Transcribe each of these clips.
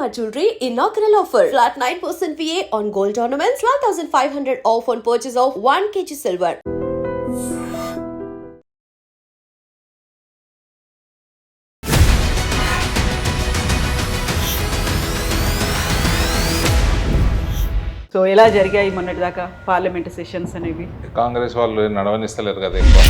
Shalimar Jewelry inaugural offer. Flat 9% VA on gold ornaments, 12,500 off on purchase of 1 kg silver. So ఎలా జరిగాయి మొన్నటిదాకా parliament sessions అనేవి? కాంగ్రెస్ వాళ్ళు నడవనిస్తలేరు కదా ఎక్కువ.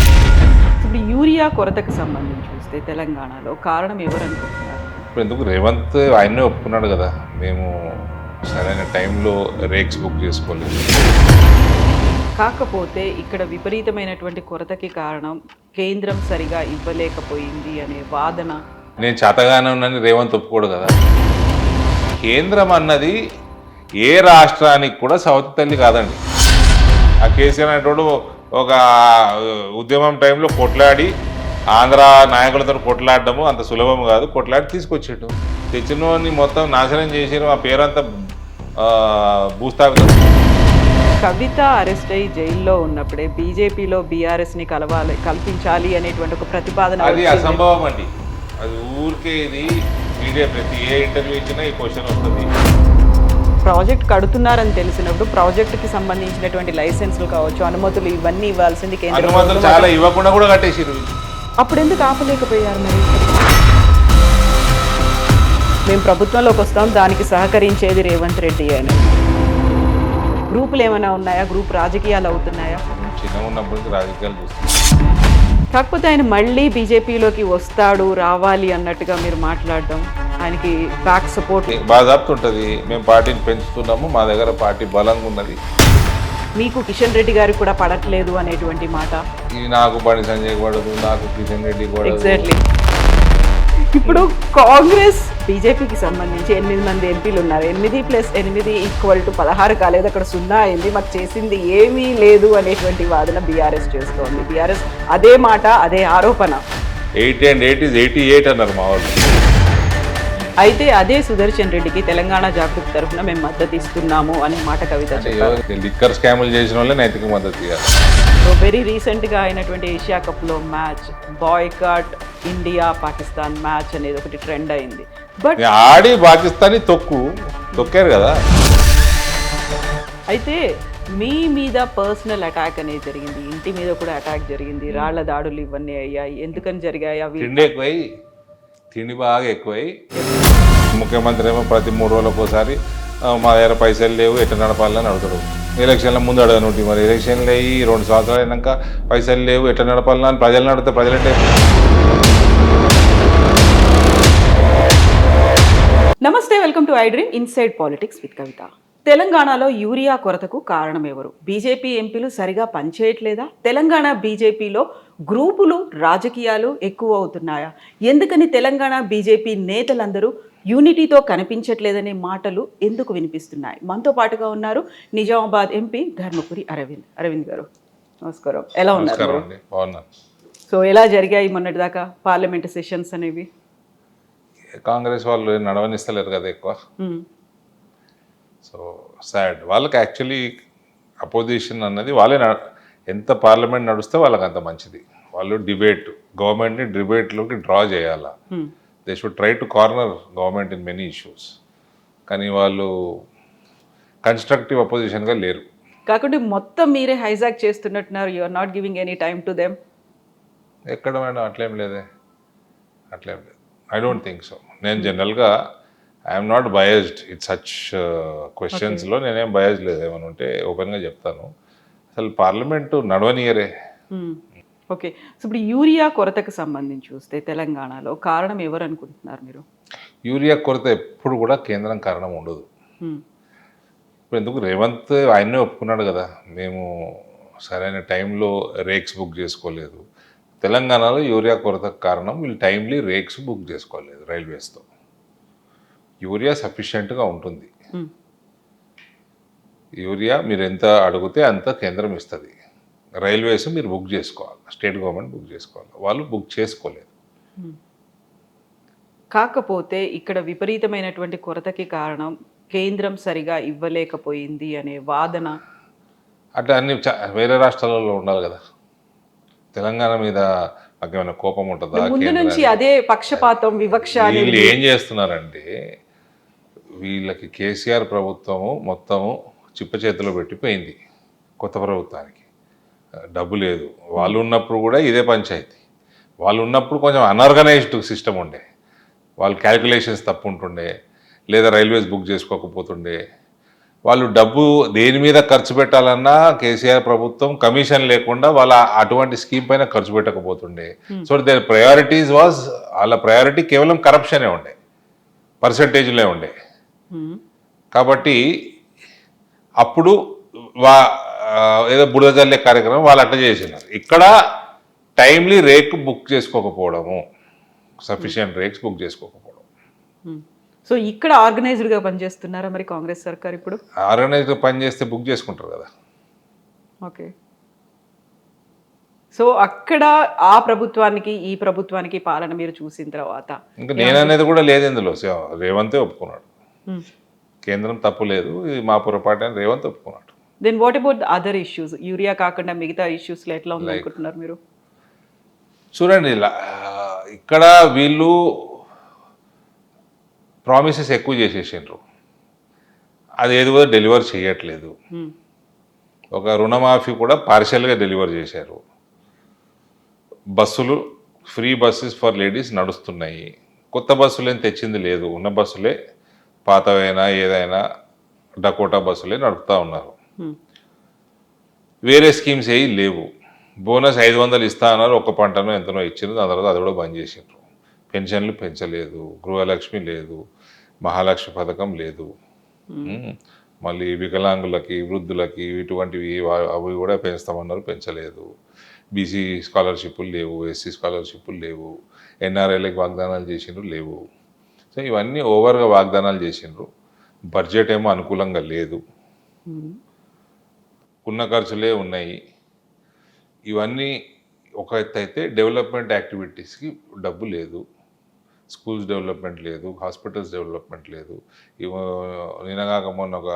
ఇప్పుడు యూరియా కొరతకు సంబంధించి చూస్తే తెలంగాణలో కారణం ఎవరు అనుకుంటున్నారు? ఇప్పుడు ఎందుకు రేవంత్ ఆయన్నే ఒప్పుకున్నాడు కదా, మేము సరైన టైంలో రేక్స్ బుక్ చేసుకోలేదు. కాకపోతే ఇక్కడ విపరీతమైనటువంటి కొరతకి కారణం కేంద్రం సరిగా ఇవ్వలేకపోయింది అనే వాదన. నేను చేతగానే ఉన్నానని రేవంత్ ఒప్పుకోడు కదా. కేంద్రం అన్నది ఏ రాష్ట్రానికి కూడా సవతి తల్లి కాదండి. ఆ కేసీఆర్ అనేటోడు ఒక ఉద్యమం టైంలో కొట్లాడి ఆంధ్ర నాయకులతో కొట్లాడడము అంత సులభం కాదు. కొట్లాడి తీసుకొచ్చాడు, తెచ్చినోని మొత్తం నాశనం చేసిన ఆ పేరంతా భూస్థాపితం. కవిత అరెస్ట్ అయ్యి జైల్లో ఉన్నప్పుడే బీజేపీలో బీఆర్ఎస్ని కల్పించాలి అనేటువంటి ఒక ప్రతిపాదన. అది అసంభవం అండి. అది ఊరికే ఇది మీడియా ప్రతి ఏ ఇంటర్వ్యూ ఇచ్చినా ఈ క్వశ్చన్ వస్తుంది. ప్రాజెక్ట్ కడుతున్నారని తెలిసినప్పుడు ప్రాజెక్టుకి సంబంధించినటువంటి లైసెన్సులు కావచ్చు, అనుమతులు ఇవన్నీ ఇవ్వాల్సింది కేంద్రం. అనుమతులు చాలా ఇవ్వకుండా కూడా కట్టేసారు. అప్పుడు ఎందుకు ఆపలేకపోయారు మరి? మేము ప్రభుత్వంలోకి వస్తాం, దానికి సహకరించేది రేవంత్ రెడ్డి అని. గ్రూపులు ఏమైనా ఉన్నాయా? గ్రూప్ రాజకీయాలు అవుతున్నాయా? చిన్నగా ఉన్నప్పుడు రాజకీయాలు చూస్తాం. కాకపోతే ఆయన మళ్ళీ బీజేపీలోకి వస్తాడు, రావాలి అన్నట్టుగా మీరు మాట్లాడడం, ఆయనకి బ్యాక్ సపోర్ట్ బాధాప్తు ఉంటుంది. మేము పార్టీని పెంచుతున్నాము, మా దగ్గర పార్టీ బలంగా ఉన్నది. మీకు కిషన్ రెడ్డి గారికి కూడా పడట్లేదు అనేటువంటి మాట. నాకు బండి సంజయ్ పడదు, నాకు కిషన్ రెడ్డి పడదు. ఎగ్జాక్ట్లీ. ఇప్పుడు కాంగ్రెస్ బీజేపీకి సంబంధించి 8 మంది ఎంపీలు ఉన్నారు. 8+8 = 16 కాలేదు, అక్కడ 0 అయింది. మాకు చేసింది ఏమీ లేదు అనేటువంటి వాదన బీఆర్ఎస్ చేస్తోంది. బీఆర్ఎస్ అదే మాట, అదే ఆరోపణ. 80 and 8 is 88 అన్నారు మా వాళ్ళు. అయితే అదే సుదర్శన్ రెడ్డికి తెలంగాణ జాగృతి తరఫున మేము మద్దతు ఇస్తున్నాము అనే మాట కవిత చెప్పారు. లిక్కర్ స్కాములు చేసిన వాళ్ళే నైతిక మద్దతు ఇవ్వాలి. సో వెరీ రీసెంట్గా అయినటువంటి ఏషియా కప్లో match boycott India Pakistan match అనేది ఒకటి ట్రెండ్ అయింది. బట్ ఆడి పాకిస్తాన్ తొక్కారు కదా. అయితే మీ మీద పర్సనల్ అటాక్ అనేది జరిగింది, ఇంటి మీద కూడా అటాక్ జరిగింది, రాళ్ల దాడులు ఇవన్నీ అయ్యాయి. ఎందుకని జరిగాయి అవి? తిండి బాగా ఎక్కువై ముఖ్యమంత్రి ఏమో ప్రతి 3 రోజులకు ఒకసారి మా దగ్గర పైసలు లేవు, ఎట్లా నడపాలని అడుగుతాడు. ఎలక్షన్ల ముందు అడగనుంటి, మరి ఎలక్షన్లు అయ్యి 2 సంవత్సరాలు అయినాక పైసలు లేవు, ఎట్లా నడపాలని అని ప్రజలను అడిగితే ప్రజలంటే. Namaste, welcome to I dream inside politics with Kavitha. తెలంగాణలో యూరియా కొరతకు కారణం ఎవరు? బీజేపీ ఎంపీలు సరిగా పనిచేయట్లేదా? తెలంగాణ బీజేపీలో గ్రూపులు రాజకీయాలు ఎక్కువ అవుతున్నాయా? ఎందుకని తెలంగాణ బీజేపీ నేతలందరూ యూనిటీతో కనిపించట్లేదనే మాటలు ఎందుకు వినిపిస్తున్నాయి? మనతో పాటుగా ఉన్నారు నిజామాబాద్ ఎంపీ ధర్మపురి అరవింద్ గారు. నమస్కారం, ఎలా ఉన్నారు? సో ఎలా జరిగాయి మొన్నటిదాకా పార్లమెంట్ సెషన్స్ అనేవి? కాంగ్రెస్ వాళ్ళు నడవనిస్తలేరు కదా ఎక్కువ. So sad. వాళ్ళకి యాక్చువల్లీ అపోజిషన్ అన్నది వాళ్ళే ఎంత పార్లమెంట్ నడుస్తే వాళ్ళకి అంత మంచిది. వాళ్ళు గవర్నమెంట్ని డిబేట్లోకి డ్రా చేయాలా. They should try to corner government in many issues. కానీ వాళ్ళు కన్స్ట్రక్టివ్ అపోజిషన్గా లేరు. కాకుండా మొత్తం మీరే హైజాక్ చేస్తున్నట్టున్నారు. You are not giving any time to them. ఎక్కడ మేడం అట్లేం లేదు. I don't think so. నేను జనరల్గా I'm not biased it such క్వశ్చన్స్లో. నేనేం బయస్ లేదు. ఏమైనా ఉంటే ఓపెన్గా చెప్తాను. అసలు పార్లమెంటు నడవనీయరే. ఓకే. సో ఇప్పుడు యూరియా కొరతకు సంబంధించి చూస్తే తెలంగాణలో కారణం ఎవరు అనుకుంటున్నారు మీరు? యూరియా కొరత ఎప్పుడు కూడా కేంద్రం కారణం ఉండదు. ఇప్పుడు ఎందుకు రేవంత్ ఆయన్నే ఒప్పుకున్నాడు కదా, మేము సరైన టైంలో రేక్స్ బుక్ చేసుకోలేదు. తెలంగాణలో యూరియా కొరతకు కారణం వీళ్ళు టైమ్లీ రేక్స్ బుక్ చేసుకోలేదు రైల్వేస్తో. యూరియా సఫిషియెంట్గా ఉంటుంది. యూరియా మీరు ఎంత అడిగితే అంత కేంద్రం ఇస్తుంది. రైల్వేస్ మీరు బుక్ చేసుకోవాలి, స్టేట్ గవర్నమెంట్ బుక్ చేసుకోవాలి. వాళ్ళు బుక్ చేసుకోలేదు. కాకపోతే ఇక్కడ విపరీతమైనటువంటి కొరతకి కారణం కేంద్రం సరిగా ఇవ్వలేకపోయింది అనే వాదన. అట్లా అన్ని వేరే రాష్ట్రాలలో ఉండాలి కదా. తెలంగాణ మీద మాకేమైనా కోపం ఉంటుందా? ముందు నుంచి అదే పక్షపాతం, వివక్ష. వీళ్ళు ఏం చేస్తున్నారంటే వీళ్ళకి కేసీఆర్ ప్రభుత్వము మొత్తము చిప్ప చేతిలో పెట్టిపోయింది కొత్త ప్రభుత్వానికి. డబ్బు లేదు. వాళ్ళు ఉన్నప్పుడు కూడా ఇదే పంచాయతీ. వాళ్ళు ఉన్నప్పుడు కొంచెం అన్ఆర్గనైజ్డ్ సిస్టమ్ ఉండే. వాళ్ళు క్యాల్కులేషన్స్ తప్పు ఉంటుండే, లేదా రైల్వేస్ బుక్ చేసుకోకపోతుండే. వాళ్ళు డబ్బు దేని మీద ఖర్చు పెట్టాలన్నా కేసీఆర్ ప్రభుత్వం కమిషన్ లేకుండా వాళ్ళ అటువంటి స్కీమ్ పైన ఖర్చు పెట్టకపోతుండే. సో దేర్ ప్రయారిటీస్ వాజ్, వాళ్ళ ప్రయారిటీ కేవలం కరప్షనే ఉండే, పర్సంటేజ్లే ఉండే. కాబట్టి అప్పుడు ఏదో బురద జల్లే కార్యక్రమం వాళ్ళు అట్లా చేసినారు. ఇక్కడ టైమ్లీ రేక్ బుక్ చేసుకోకపోవడము, సఫిషియంట్ రేక్స్ బుక్ చేసుకోకపోవడం. సో ఇక్కడ ఆర్గనైజ్డ్గా పనిచేస్తున్నారా మరి కాంగ్రెస్ సర్కార్ ఇప్పుడు? ఆర్గనైజ్డ్గా పనిచేస్తే బుక్ చేసుకుంటారు కదా. ఓకే. సో అక్కడ ఆ ప్రభుత్వానికి ఈ ప్రభుత్వానికి పాలన మీరు చూసిన తర్వాత ఇంకా నేననేది కూడా లేదు ఇందులో. రేవంతే ఒప్పుకున్నాడు, కేంద్రం తప్పు లేదు, ఇది మా పొరపాటు అని రేవంత్ ఒప్పుకున్నాడు. Then what about the other issues? Urea కాకుండా మిగతా ఇష్యూస్లో ఎట్లా ఉంది అనుకుంటున్నారు మీరు? చూడండి, ఇక్కడ వీళ్ళు ప్రామిసెస్ ఎక్కువ చేసేసిండ్రు, అది ఏదో డెలివర్ చేయట్లేదు. ఒక రుణమాఫీ కూడా పార్షియల్గా డెలివర్ చేశారు. బస్సులు ఫ్రీ బస్సెస్ ఫర్ లేడీస్ నడుస్తున్నాయి. కొత్త బస్సులు ఏం తెచ్చింది లేదు, ఉన్న బస్సులే పాతవైనా ఏదైనా డకోటా బస్సులే నడుపుతూ ఉన్నారు. వేరే స్కీమ్స్ ఏవి లేవు. బోనస్ 500 ఇస్తా అన్నారు, ఒక్క పంటనో ఎంతనో ఇచ్చిండ్రు, దాని తర్వాత అది కూడా బంద్ చేసిండ్రు. పెన్షన్లు పెంచలేదు, గృహలక్ష్మి లేదు, మహాలక్ష్మి పథకం లేదు. మళ్ళీ వికలాంగులకి, వృద్ధులకి ఇటువంటివి అవి కూడా పెంచుతామన్నారు, పెంచలేదు. బీసీ స్కాలర్షిప్లు లేవు, ఎస్సీ స్కాలర్షిప్లు లేవు, ఎన్ఆర్ఐలకు వాగ్దానాలు చేసిండ్రు, లేవు. సో ఇవన్నీ ఓవర్గా వాగ్దానాలు చేసిండ్రు. బడ్జెట్ ఏమో అనుకూలంగా లేదు, ఉన్న ఖర్చులే ఉన్నాయి. ఇవన్నీ ఒక ఎత్తు అయితే, డెవలప్మెంట్ యాక్టివిటీస్కి డబ్బు లేదు. స్కూల్స్ డెవలప్మెంట్ లేదు, హాస్పిటల్స్ డెవలప్మెంట్ లేదు. నిన్నగాక మొన్న ఒక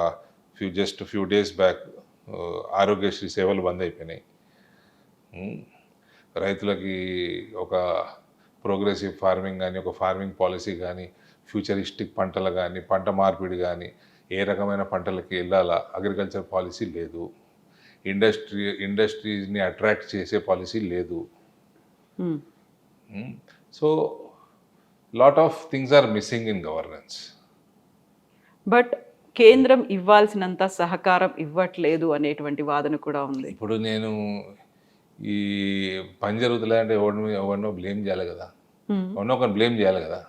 ఫ్యూ డేస్ బ్యాక్ ఆరోగ్యశ్రీ సేవలు బంద్ అయిపోయినాయి. రైతులకి ఒక ప్రోగ్రెసివ్ ఫార్మింగ్ కానీ, ఒక ఫార్మింగ్ పాలసీ కానీ, ఫ్యూచరిస్టిక్ పంటలు కానీ, పంట మార్పిడి కానీ, ఏ రకమైన పంటలకి వెళ్ళాలా అగ్రికల్చర్ పాలసీ లేదు. ఇండస్ట్రీస్ని అట్రాక్ట్ చేసే పాలసీ లేదు. So lot of things are missing in governance. But కేంద్రం ఇవ్వాల్సినంత సహకారం ఇవ్వట్లేదు అనేటువంటి వాదన కూడా ఉంది. ఇప్పుడు నేను ఈ పని జరుగుతులే అంటే ఎవరినో బ్లేమ్ చేయాలి కదా, ఎవరినో ఒకరిని బ్లేమ్ చేయాలి కదా.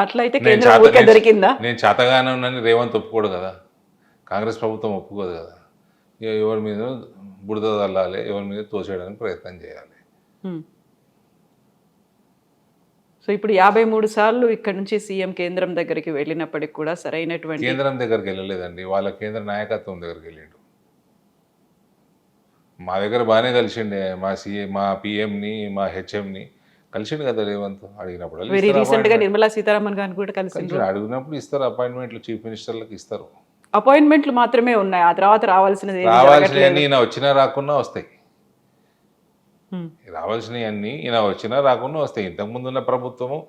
అట్లయితే కేంద్రం ఊరికే దొరికిందా? నేను చేతగానే ఉన్నాను రేవంత్ ఒప్పుకోడు కదా, కాంగ్రెస్ ప్రభుత్వం ఒప్పుకోదు కదా. ఎవరి మీద బురద తల్లాలి, ఎవరి మీద తోసేయడానికి ప్రయత్నం చేయాలి. సో ఇప్పుడు 53 సార్లు ఇక్కడ నుంచి సీఎం కేంద్రం దగ్గరికి వెళ్ళినప్పటికి కూడా సరైనటువంటి, కేంద్రం దగ్గరికి వెళ్ళలేదండి, వాళ్ళ కేంద్ర నాయకత్వం దగ్గరికి వెళ్ళాడు. మా దగ్గర బాగానే కలిసిండే, మా పిఎంని, మా హెచ్ఎంని కలిసిండు కదా రేవంత్. అడిగినప్పుడు వెరీ రీసెంట్ గా నిర్మలా సీతారామన్ గారిని కూడా కలిసిండ్రు. అడిగినప్పుడు ఇస్తారు అపాయింట్మెంట్లు, చీఫ్ మినిస్టర్లకు ఇస్తారు. అపాయింట్మెంట్లు మాత్రమే ఉన్నాయి, ఆ తర్వాత రావాల్సినవి ఈయన వచ్చినా రాకున్నా వస్తాయి. రావాల్సినవన్నీ ఈయన వచ్చినా రాకుండా వస్తాయి. ఇంతకుముందు ఉన్న ప్రభుత్వము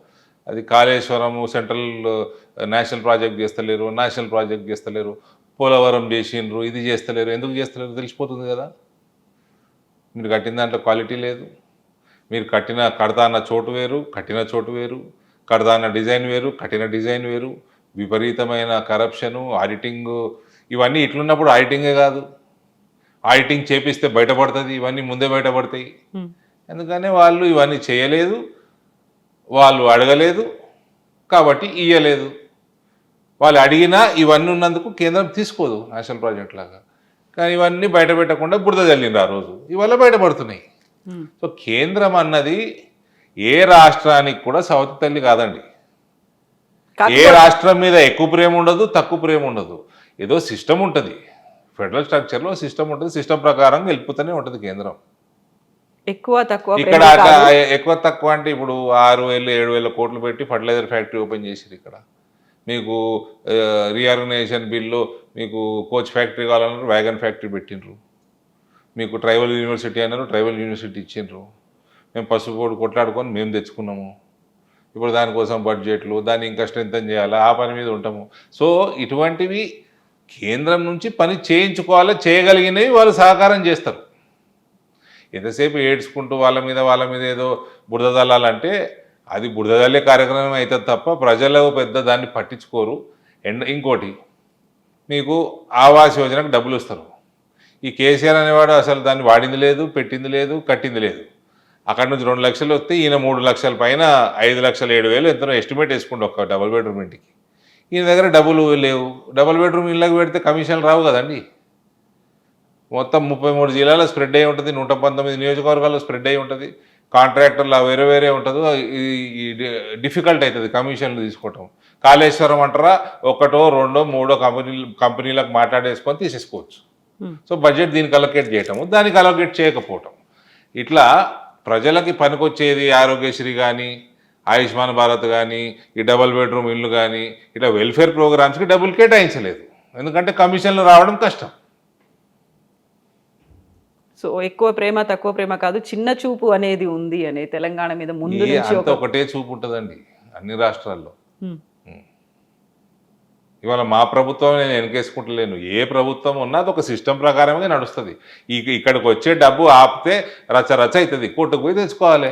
అది కాళేశ్వరము సెంట్రల్ నేషనల్ ప్రాజెక్ట్ చేస్తలేరు, నేషనల్ ప్రాజెక్ట్ చేస్తలేరు, పోలవరం చేసిండ్రు, ఇది చేస్తలేరు. ఎందుకు చేస్తలేరు తెలిసిపోతుంది కదా. మీరు కట్టిన దాంట్లో క్వాలిటీ లేదు, మీరు కడతా అన్న చోటు వేరు, కట్టిన చోటు వేరు, కడతా అన్న డిజైన్ వేరు, కట్టిన డిజైన్ వేరు, విపరీతమైన కరప్షను, ఆడిటింగ్, ఇవన్నీ ఇట్లున్నప్పుడు ఆడిటింగే కాదు, ఆడిటింగ్ చేపిస్తే బయటపడుతుంది, ఇవన్నీ ముందే బయటపడతాయి. ఎందుకని వాళ్ళు ఇవన్నీ చేయలేదు, వాళ్ళు అడగలేదు, కాబట్టి ఇయ్యలేదు. వాళ్ళు అడిగినా ఇవన్నీ ఉన్నందుకు కేంద్రం తీసుకోదు నేషనల్ ప్రాజెక్ట్ లాగా. కానీ ఇవన్నీ బయట పెట్టకుండా బురద జల్లిండ్రు ఆ రోజు, ఇవల్ల బయటపడుతున్నాయి. సో కేంద్రం అన్నది ఏ రాష్ట్రానికి కూడా సవతి తల్లి కాదండి. ఏ రాష్ట్రం మీద ఎక్కువ ప్రేమ ఉండదు, తక్కువ ప్రేమ ఉండదు. ఏదో సిస్టమ్ ఉంటుంది, ఫెడరల్ స్ట్రక్చర్లో సిస్టమ్ ఉంటుంది, సిస్టమ్ ప్రకారం వెళ్ళిపోతూనే ఉంటుంది కేంద్రం. ఎక్కువ తక్కువ ఇక్కడ ఎక్కువ తక్కువ అంటే ఇప్పుడు 6,000-7,000 కోట్లు పెట్టి ఫర్టిలైజర్ ఫ్యాక్టరీ ఓపెన్ చేసిరు. ఇక్కడ మీకు రీఆర్గనైజేషన్ బిల్లు, మీకు కోచ్ ఫ్యాక్టరీ కావాలన్నారు, వ్యాగన్ ఫ్యాక్టరీ పెట్టిండ్రు. మీకు ట్రైబల్ యూనివర్సిటీ అన్నారు, ట్రైబల్ యూనివర్సిటీ ఇచ్చిండ్రు. మేము పసుపు కొట్లాడుకొని మేము తెచ్చుకున్నాము. ఇప్పుడు దానికోసం బడ్జెట్లు దాన్ని ఇంకా స్ట్రెంథన్ చేయాలా ఆ పని మీద ఉంటాము. సో ఇటువంటివి కేంద్రం నుంచి పని చేయించుకోవాలి, చేయగలిగినవి వాళ్ళు సహకారం చేస్తారు. ఎంతసేపు ఏడ్చుకుంటూ వాళ్ళ మీద ఏదో బురద చల్లాలంటే అది బురద చల్లే కార్యక్రమం అవుతుంది తప్ప ప్రజలు పెద్ద దాన్ని పట్టించుకోరు. అండ్ ఇంకోటి, మీకు ఆవాస్ యోజనకు డబ్బులు ఇస్తారు. ఈ కేసీఆర్ అనేవాడు అసలు దాన్ని వాడింది లేదు, పెట్టింది లేదు, కట్టింది లేదు. అక్కడ నుంచి 2 లక్షలు వస్తే ఈయన 3 లక్షల పైన 5,07,000 ఎంతనో ఎస్టిమేట్ వేసుకుంటే ఒక డబుల్ బెడ్రూమ్ ఇంటికి. ఈయన దగ్గర డబ్బులు లేవు. డబుల్ బెడ్రూమ్ ఇళ్ళకి పెడితే కమిషన్లు రావు కదండి. మొత్తం 33 జిల్లాలో స్ప్రెడ్ అయి ఉంటుంది, 119 నియోజకవర్గాల్లో స్ప్రెడ్ అయి ఉంటుంది. కాంట్రాక్టర్లు వేరే ఉంటుందో ఈ డిఫికల్ట్ అవుతుంది కమిషన్లు తీసుకోవటం. కాళేశ్వరం అంటారా, 1, 2, 3 కంపెనీలకు మాట్లాడేసుకొని తీసేసుకోవచ్చు. సో బడ్జెట్ దీనికి అలొకేట్ చేయటము, దానికి అలొకేట్ చేయకపోవటం, ఇట్లా ప్రజలకి పనికొచ్చేది ఆరోగ్యశ్రీ కానీ, ఆయుష్మాన్ భారత్ కానీ, ఈ డబుల్ బెడ్రూమ్ ఇల్లు కానీ, ఇట్లా వెల్ఫేర్ ప్రోగ్రామ్స్కి డబ్బులు కేటాయించలేదు. ఎందుకంటే కమిషన్లు రావడం కష్టం. సో ఎక్కువ ప్రేమ తక్కువ ప్రేమ కాదు, చిన్న చూపు అనేది ఉంది అనే తెలంగాణ మీద ముందు నుంచి అంత ఒకటే చూపు ఉంటుందండి అన్ని రాష్ట్రాల్లో. ఇవాళ మా ప్రభుత్వం నేను వెనకేసుకుంటలేను. ఏ ప్రభుత్వం ఉన్నా అది ఒక సిస్టమ్ ప్రకారమే నడుస్తుంది. ఇక్కడికి వచ్చే డబ్బు ఆపితే రచ్చ అవుతుంది. కోర్టుకు పోయి తెచ్చుకోవాలి.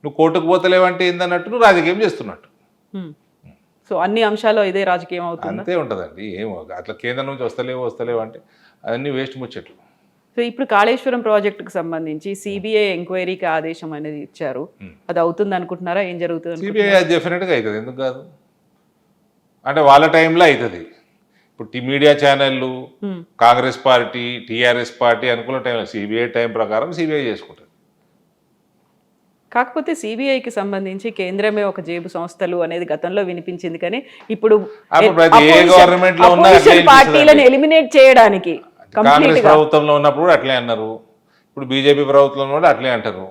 నువ్వు కోర్టుకు పోతలేవంటే ఏందన్నట్టు నువ్వు రాజకీయం చేస్తున్నట్టు. సో అన్ని అంశాల్లో ఇదే రాజకీయం అవుతుంది. అంతే ఉంటుందండి. ఏమో అట్లా కేంద్రం నుంచి వస్తలేవు అంటే అవన్నీ వేస్ట్ ముచ్చట్లు. సో ఇప్పుడు కాళేశ్వరం ప్రాజెక్టుకు సంబంధించి సిబిఐ ఎంక్వైరీకి ఆదేశం అనేది ఇచ్చారు. అది అవుతుంది అనుకుంటున్నారా? ఏం జరుగుతుంది? సిబిఐ అది డెఫినెట్గా అవుతుంది. ఎందుకు కాదు? అంటే వాళ్ళ టైంలో అవుతుంది. ఇప్పుడు మీడియా ఛానళ్ళు, కాంగ్రెస్ పార్టీ, టీఆర్ఎస్ పార్టీ అనుకున్న టైంలో సిబిఐ టైం ప్రకారం సిబిఐ చేసుకుంటుంది. కాకపోతే సిబిఐకి సంబంధించి కేంద్రమే ఒక జేబు సంస్థలు అనేది గతంలో వినిపించింది, కానీ ఇప్పుడు పార్టీలను ఎలిమినేట్ చేయడానికి కాంగ్రెస్ ప్రభుత్వంలో ఉన్నప్పుడు అట్లే అన్నారు, ఇప్పుడు బీజేపీ ప్రభుత్వంలో కూడా అట్లే అంటారు.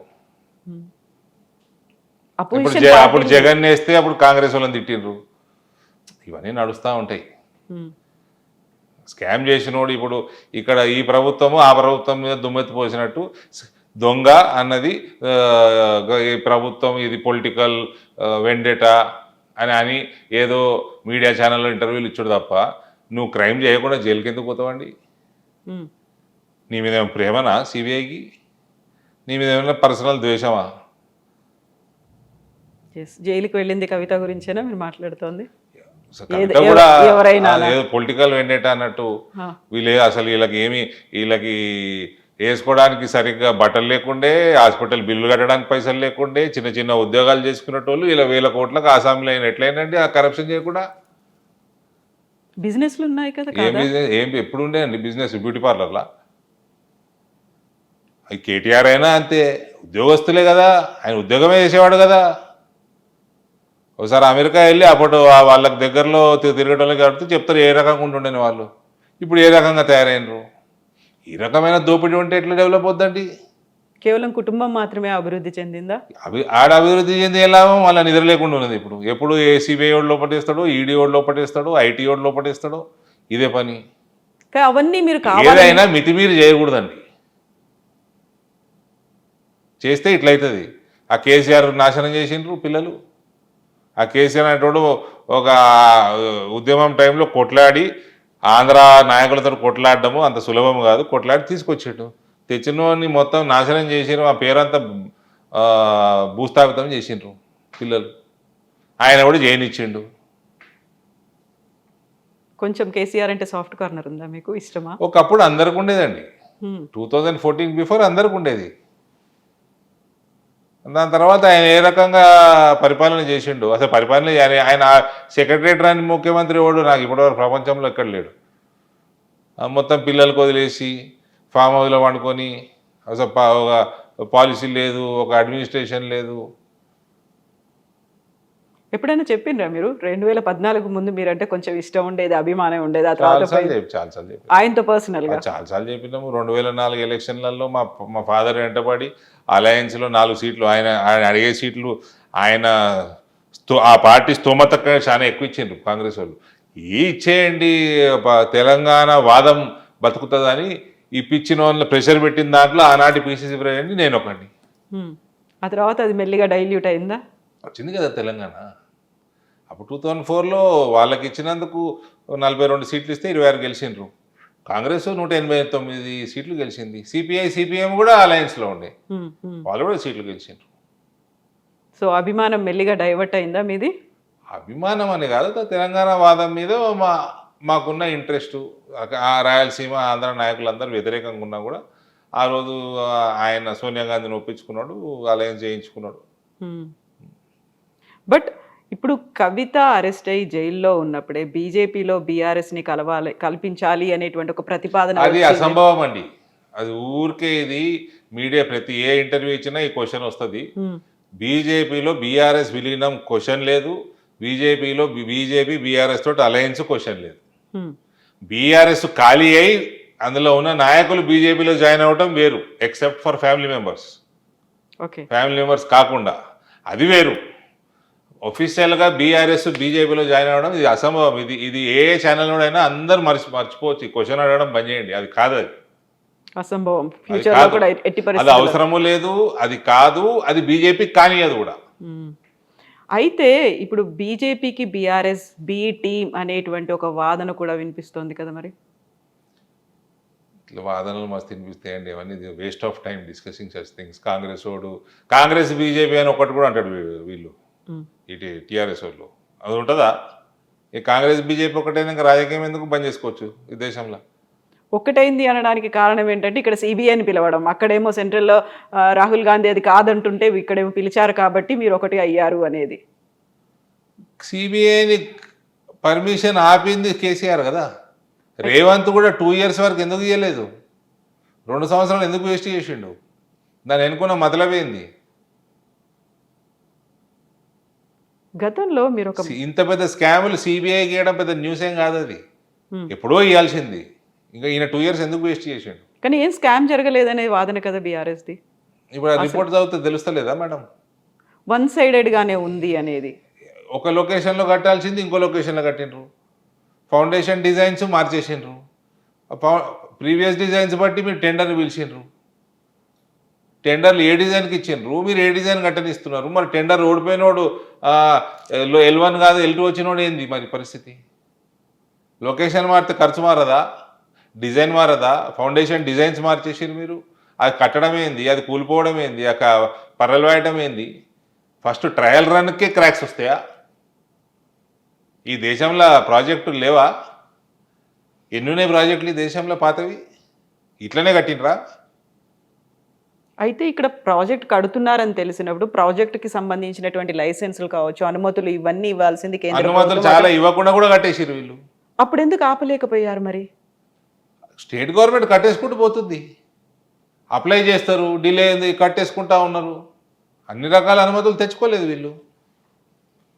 అప్పుడు జగన్ వేస్తే అప్పుడు కాంగ్రెస్ వాళ్ళని తిట్టిండ్రు. ఇవన్నీ నడుస్తూ ఉంటాయి. స్కామ్ చేసినోడు ఇప్పుడు ఇక్కడ ఈ ప్రభుత్వము ఆ ప్రభుత్వం మీద దుమ్మెత్తి పోసినట్టు దొంగ అన్నది ఈ ప్రభుత్వం, ఇది పొలిటికల్ వెండేటా అని ఏదో మీడియా ఛానల్లో ఇంటర్వ్యూలు ఇచ్చాడు తప్ప నువ్వు క్రైమ్ చేయకుండా జైలుకి ఎందుకు పోతావండి? నీ మీద ఏమైనా ప్రేమనా సిబిఐకి? నీ మీద ఏమైనా పర్సనల్ ద్వేషమా? జైలుకి వెళ్ళింది కవిత గురించేనా మీరు మాట్లాడుతోంది? ఏదో పొలిటికల్ వెండేటా అన్నట్టు వీళ్ళు అసలు వీళ్ళకి వేసుకోవడానికి సరిగ్గా బట్టలు లేకుండే, హాస్పిటల్ బిల్లు కట్టడానికి పైసలు లేకుండే, చిన్న చిన్న ఉద్యోగాలు చేసుకునేటోళ్ళు ఇలా 1,000 కోట్లకు ఆసామిలో అయిన ఎట్లయినండి ఆ కరప్షన్ చేయకుండా? బిజినెస్లు ఉన్నాయి కదా. ఏం ఎప్పుడు ఉండే అండి బిజినెస్? బ్యూటీ పార్లర్లా? అది కేటీఆర్ అయినా అంతే, ఉద్యోగస్తులే కదా, ఆయన ఉద్యోగమే చేసేవాడు కదా. ఒకసారి అమెరికా వెళ్ళి అప్పుడు వాళ్ళకి దగ్గరలో తిరగటోళ్ళకి కాబట్టి చెప్తారు ఏ రకంగా ఉంటుండని వాళ్ళు. ఇప్పుడు ఏ రకంగా తయారైనరు? ఈ రకమైన దోపిడీ ఉంటే ఎట్లా డెవలప్ అవుద్దండి? కేవలం కుటుంబం మాత్రమే అభివృద్ధి చెందిందా? ఆడ అభివృద్ధి చెంది ఎలా వాళ్ళ నిద్ర లేకుండా ఉన్నది. ఇప్పుడు ఎప్పుడు ఏసీబీఐ వాడు లోపటేస్తాడు, ఈడీ వాడు లోపటేస్తాడు, ఐటీ వాడు లోపటేస్తాడు, ఇదే పని. అవన్నీ మీరు ఏదైనా మితిమీరి చేయకూడదండి. చేస్తే ఇట్లయితుంది. ఆ కేసీఆర్ నాశనం చేసిండ్రు పిల్లలు. ఆ కేసీఆర్ అనేటోడు ఒక ఉద్యమం టైంలో కొట్లాడి ఆంధ్ర నాయకులతో కొట్లాడడము అంత సులభం కాదు. కొట్లాడి తీసుకొచ్చాడు. తెచ్చినోని మొత్తం నాశనం చేసిండ్రు. ఆ పేరంతా భూస్థాపితం చేసిండ్రు పిల్లలు. ఆయన కూడా చేయనిచ్చిండు. కొంచెం కేసీఆర్ అంటే సాఫ్ట్ కార్నర్ ఉందా మీకు? ఇష్టమా? ఒకప్పుడు అందరికి ఉండేదండి. 2014 బిఫోర్ అందరికి ఉండేది. దాని తర్వాత ఆయన ఏ రకంగా పరిపాలన చేసిండు? అసలు పరిపాలన ఆయన సెక్రటరేట్ రాని ముఖ్యమంత్రి వాడు నాకు ఇప్పటివరకు ప్రపంచంలో ఎక్కడ లేడు. మొత్తం పిల్లలకు వదిలేసి ఫామ్ హౌస్లో వండుకొని అసలు ఒక పాలసీ లేదు, ఒక అడ్మినిస్ట్రేషన్ లేదు. ఎప్పుడైనా చెప్పిండ్రా మీరు 2014 ముందు మీరంటే కొంచెం ఇష్టం ఉండేది, అభిమానం ఉండేది? చాలాసార్లు ఆయనతో పర్సనల్ గా చాలాసార్లు చెప్పినాము. 2004 ఎలక్షన్లలో మా ఫాదర్ వెంటబడి అలయన్స్లో 4 సీట్లు ఆయన అడిగే సీట్లు ఆయన ఆ పార్టీ స్తోమత చాలా ఎక్కువ ఇచ్చిండ్రు కాంగ్రెస్ వాళ్ళు. ఇచ్చేయండి తెలంగాణ వాదం బతుకుతుందని ఇప్పించిన వాళ్ళని ప్రెషర్ పెట్టిన దాంట్లో ఆనాటి పిసిసి ప్రెసిడెంట్ నేను ఒకటి. ఆ తర్వాత అది మెల్లిగా డైల్యూట్ అయిందా? వచ్చింది కదా తెలంగాణ. అప్పుడు 2004లో వాళ్ళకి ఇచ్చినందుకు 42 సీట్లు ఇస్తే 26 గెలిచిండ్రు. కాంగ్రెస్ 189 సీట్లు గెలిచింది. సిపిఎం కూడా అలయన్స్లో ఉండే, వాళ్ళు కూడా సీట్లు గెలిచిండ్రు. సో అభిమానం మెల్లిగా డైవర్ట్ అయిందా మీది? అభిమానం అని కాదు, తెలంగాణ వాదం మీద మాకున్న ఇంట్రెస్ట్. ఆ రాయలసీమ ఆంధ్ర నాయకులందరూ వ్యతిరేకంగా ఉన్నా కూడా ఆ రోజు ఆయన సోనియా గాంధీని ఒప్పించుకున్నాడు, అలయన్స్ చేయించుకున్నాడు. బట్ ఇప్పుడు కవిత అరెస్ట్ అయ్యి జైల్లో ఉన్నప్పుడే బీజేపీలో బీఆర్ఎస్ని కల్పించాలి అనేటువంటి ఒక ప్రతిపాదన అది వచ్చింది. అసంభవం అండి. అది ఊరికే ఇది మీడియా ప్రతి ఏ ఇంటర్వ్యూ ఇచ్చినా ఈ క్వశ్చన్ వస్తుంది. బీజేపీలో బీఆర్ఎస్ విలీనం క్వశ్చన్ లేదు, బీజేపీలో బీజేపీ బీఆర్ఎస్ తోటి అలయన్స్ క్వశ్చన్ లేదు. బీఆర్ఎస్ ఖాళీ అయి అందులో ఉన్న నాయకులు బీజేపీలో జాయిన్ అవ్వటం వేరు, except for family members. Okay, family members కాకుండా అది వేరు. ఒఫీషియల్గా బీఆర్ఎస్ బీజేపీలో జాయిన్ అవ్వడం ఇది అసంభవం. ఇది ఏ ఛానల్లోనైనా అందరూ మర్చిపోవచ్చు. ఈ క్వశ్చన్ అడగడం బంద్ చేయండి, అది కాదు. అది అసంభవం. అది ఫ్యూచర్ లో కాదు. కూడా ఎట్టి అది పరిస్థితుల్లో అవసరము లేదు, అది కాదు, అది బీజేపీ కానియదు కూడా. అయితే ఇప్పుడు బీజేపీకి బీఆర్ఎస్ బి టీమ్ అనేటువంటి ఒక వాదన కూడా వినిపిస్తోంది కదా మరి. ఇట్లా వాదనలు మస్తు వినిపిస్తాయండి, అవన్నీ waste of time discussing such things. Congress BJP అని ఒకటి కూడా అంటాడు వీళ్ళు, ఇటు టీఆర్ఎస్ వాళ్ళు. అది ఉంటుందా? ఈ కాంగ్రెస్ బీజేపీ ఒకటైనా ఇంకా రాజకీయం ఎందుకు బంద్ చేసుకోవచ్చు ఈ దేశంలో? ఒక్కటైంది అనడానికి కారణం ఏంటంటే ఇక్కడ సిబిఐని పిలవడం, అక్కడేమో సెంట్రల్లో రాహుల్ గాంధీ అది కాదంటుంటే ఇక్కడేమో పిలిచారు కాబట్టి మీరు ఒకటి అయ్యారు అనేది. సిబిఐని పర్మిషన్ ఆపింది కేసీఆర్ కదా. రేవంత్ కూడా 2 years వరకు ఎందుకు ఇవ్వలేదు? 2 సంవత్సరాలు ఎందుకు వేస్ట్ చేసిండు? దాన్ని ఎన్నుకున్న మతలబేంది? గతంలో మీరు ఒక ఇంత పెద్ద స్కాములు సిబిఐ గీయడం పెద్ద న్యూస్ ఏం కాదు. అది ఎప్పుడో ఇవ్వాల్సింది. ఇంకా ఈయన 2 years ఎందుకు వేస్ట్ చేసిండు? కానీ ఏం స్కామ్ జరగలేదనే వాదన కదా బీఆర్ఎస్ది. ఇప్పుడు ఆ రిపోర్ట్ చదివితే తెలుస్తలేదా మేడం? వన్ సైడెడ్గానే ఉంది అనేది. ఒక లొకేషన్లో కట్టాల్సింది ఇంకో లొకేషన్లో కట్టిండ్రు. ఫౌండేషన్ డిజైన్స్ మార్చేసిండ్రు. ప్రీవియస్ డిజైన్స్ బట్టి మీరు టెండర్ని పిలిచిండ్రు. టెండర్లు ఏ డిజైన్కి ఇచ్చిండ్రు, మీరు ఏ డిజైన్ కట్టనిస్తున్నారు. మరి టెండర్ ఓడిపోయినోడు L1 కాదు L2 వచ్చినోడు ఏంది మరి పరిస్థితి? లొకేషన్ మారితే ఖర్చు మారదా? డిజైన్ మారదా? ఫౌండేషన్ డిజైన్స్ మార్చేసారు మీరు. అది కట్టడం ఏంది, అది కూలిపోవడం ఏంది, పర్రలు వేయడం ఏంది? ఫస్ట్ ట్రయల్ రన్కే క్రాక్స్ వస్తాయా? ఈ దేశంలో ప్రాజెక్టులు లేవా? ఎన్నున్నాయి ప్రాజెక్టులు ఈ దేశంలో పాతవి? ఇట్లనే కట్టినరా? అయితే ఇక్కడ ప్రాజెక్ట్ కడుతున్నారని తెలిసినప్పుడు ప్రాజెక్టుకి సంబంధించినటువంటి లైసెన్సులు కావచ్చు, అనుమతులు ఇవన్నీ ఇవ్వాల్సింది కేంద్ర అనుమతులు ప్రభుత్వం. చాలా ఇవ్వకుండా కూడా కట్టేసారు వీళ్ళు. అప్పుడు ఎందుకు ఆపలేకపోయారు మరి? స్టేట్ గవర్నమెంట్ కట్టేసుకుంటూ పోతుంది. అప్లై చేస్తారు, డిలే అయింది, కట్టేసుకుంటా ఉన్నారు. అన్ని రకాల అనుమతులు తెచ్చుకోలేదు వీళ్ళు.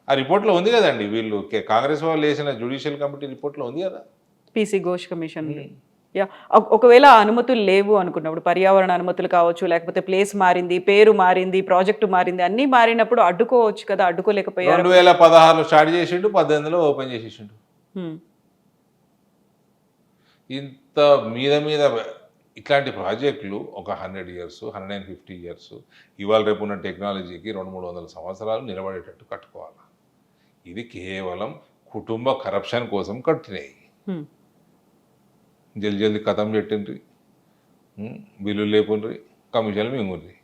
ఆ రిపోర్ట్లో ఉంది కదండి, వీళ్ళు కాంగ్రెస్ వాళ్ళు వేసిన జ్యుడిషియల్ కమిటీ రిపోర్ట్లో ఉంది కదా, పీసీ ఘోష్ కమిషన్. యా, ఒకవేళ అనుమతులు లేవు అనుకున్నప్పుడు, పర్యావరణ అనుమతులు కావచ్చు, లేకపోతే ప్లేస్ మారింది, పేరు మారింది, ప్రాజెక్టు మారింది, అన్నీ మారినప్పుడు అడ్డుకోవచ్చు కదా, అడ్డుకోలేకపోయారు. 2016లో స్టార్ట్ చేసిండు, 18లో ఓపెన్ చేసేసిండు. ఇంత మీద ఇట్లాంటి ప్రాజెక్టులు ఒక 100 years 150 years ఇవాళ రేపు ఉన్న టెక్నాలజీకి 200-300 సంవత్సరాలు నిలబడేటట్టు కట్టుకోవాలి. ఇది కేవలం కుటుంబ కరప్షన్ కోసం కట్టినాయి. జల్దీ కథం పెట్టిండ్రి, బిల్లులు లేకుండ్రి, కమిషన్లు మింగుండ్రి.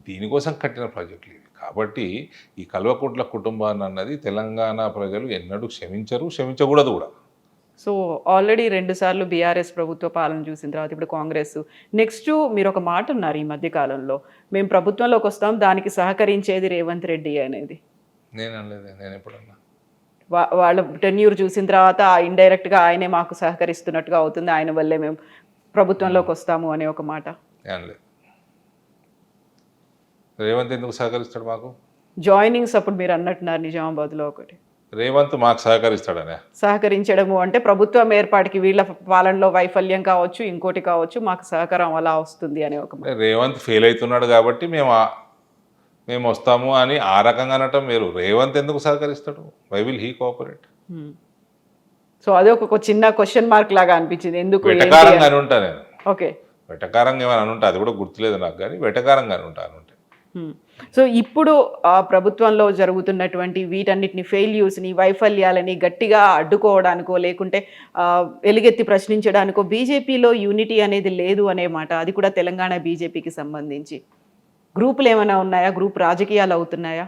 దీనికోసం కట్టిన ప్రాజెక్టులు ఇవి. కాబట్టి ఈ కల్వకుంట్ల కుటుంబాన్ని అన్నది తెలంగాణ ప్రజలు ఎన్నడూ క్షమించకూడదు కూడా. సో ఆల్రెడీ 2 సార్లు బీఆర్ఎస్ ప్రభుత్వ పాలన చూసిన తర్వాత ఇప్పుడు కాంగ్రెస్. నెక్స్ట్ మీరు ఒక మాట ఉన్నారు ఈ మధ్య కాలంలో, మేము ప్రభుత్వంలోకి వస్తాం, దానికి సహకరించేది రేవంత్ రెడ్డి అనేది. నేను అనలేదు, నేను ఎప్పుడన్నా. వాళ్ళ టెన్యూర్ చూసిన తర్వాత ఇండైరెక్ట్గా ఆయనే మాకు సహకరిస్తున్నట్టుగా అవుతుంది, ఆయన వల్లే మేము ప్రభుత్వంలోకి వస్తాము అనే ఒక మాట. అనలేదు. రేవంత్ ఎందుకు సహకరిస్తాడు మాకు? జాయినింగ్స్ అప్పుడు మీరు అన్నట్టున్నారు నిజామాబాద్లో ఒకటి. రేవంత్ మాకు సహకరిస్తాడనే? సహకరించడము అంటే ప్రభుత్వం ఏర్పాటుకి వీళ్ళ పాలనలో వైఫల్యం కావచ్చు, ఇంకోటి కావచ్చు, మాకు సహకారం అలా వస్తుంది అనే ఒక మాట. రేవంత్ ఫెయిల్ అవుతున్నాడు కాబట్టి మేము వస్తాము అని ఆ రకంగా అనటం వేరు. రేవంత్ ఎందుకు సహకరిస్తాడు? Why will he cooperate? So అదే ఒక చిన్న క్వశ్చన్ మార్క్ లాగా అనిపించింది. ఎందుకు? వెటకారంగా అని ఉంటా నేను. ఓకే, వెటకారంగా ఏమైనా అనుంటా, అది కూడా గుర్తులేదు నాకు, కానీ వెటకారంగా అని ఉంటా. సో ఇప్పుడు ప్రభుత్వంలో జరుగుతున్నటువంటి వీటన్నిటిని ఫెయిల్యూర్స్ని వైఫల్యాలని గట్టిగా అడ్డుకోవడానికో లేకుంటే ఎలుగెత్తి ప్రశ్నించడానికో బీజేపీలో యూనిటీ అనేది లేదు అనే మాట, అది కూడా తెలంగాణ బీజేపీకి సంబంధించి గ్రూపులు ఏమైనా ఉన్నాయా, గ్రూప్ రాజకీయాలు అవుతున్నాయా?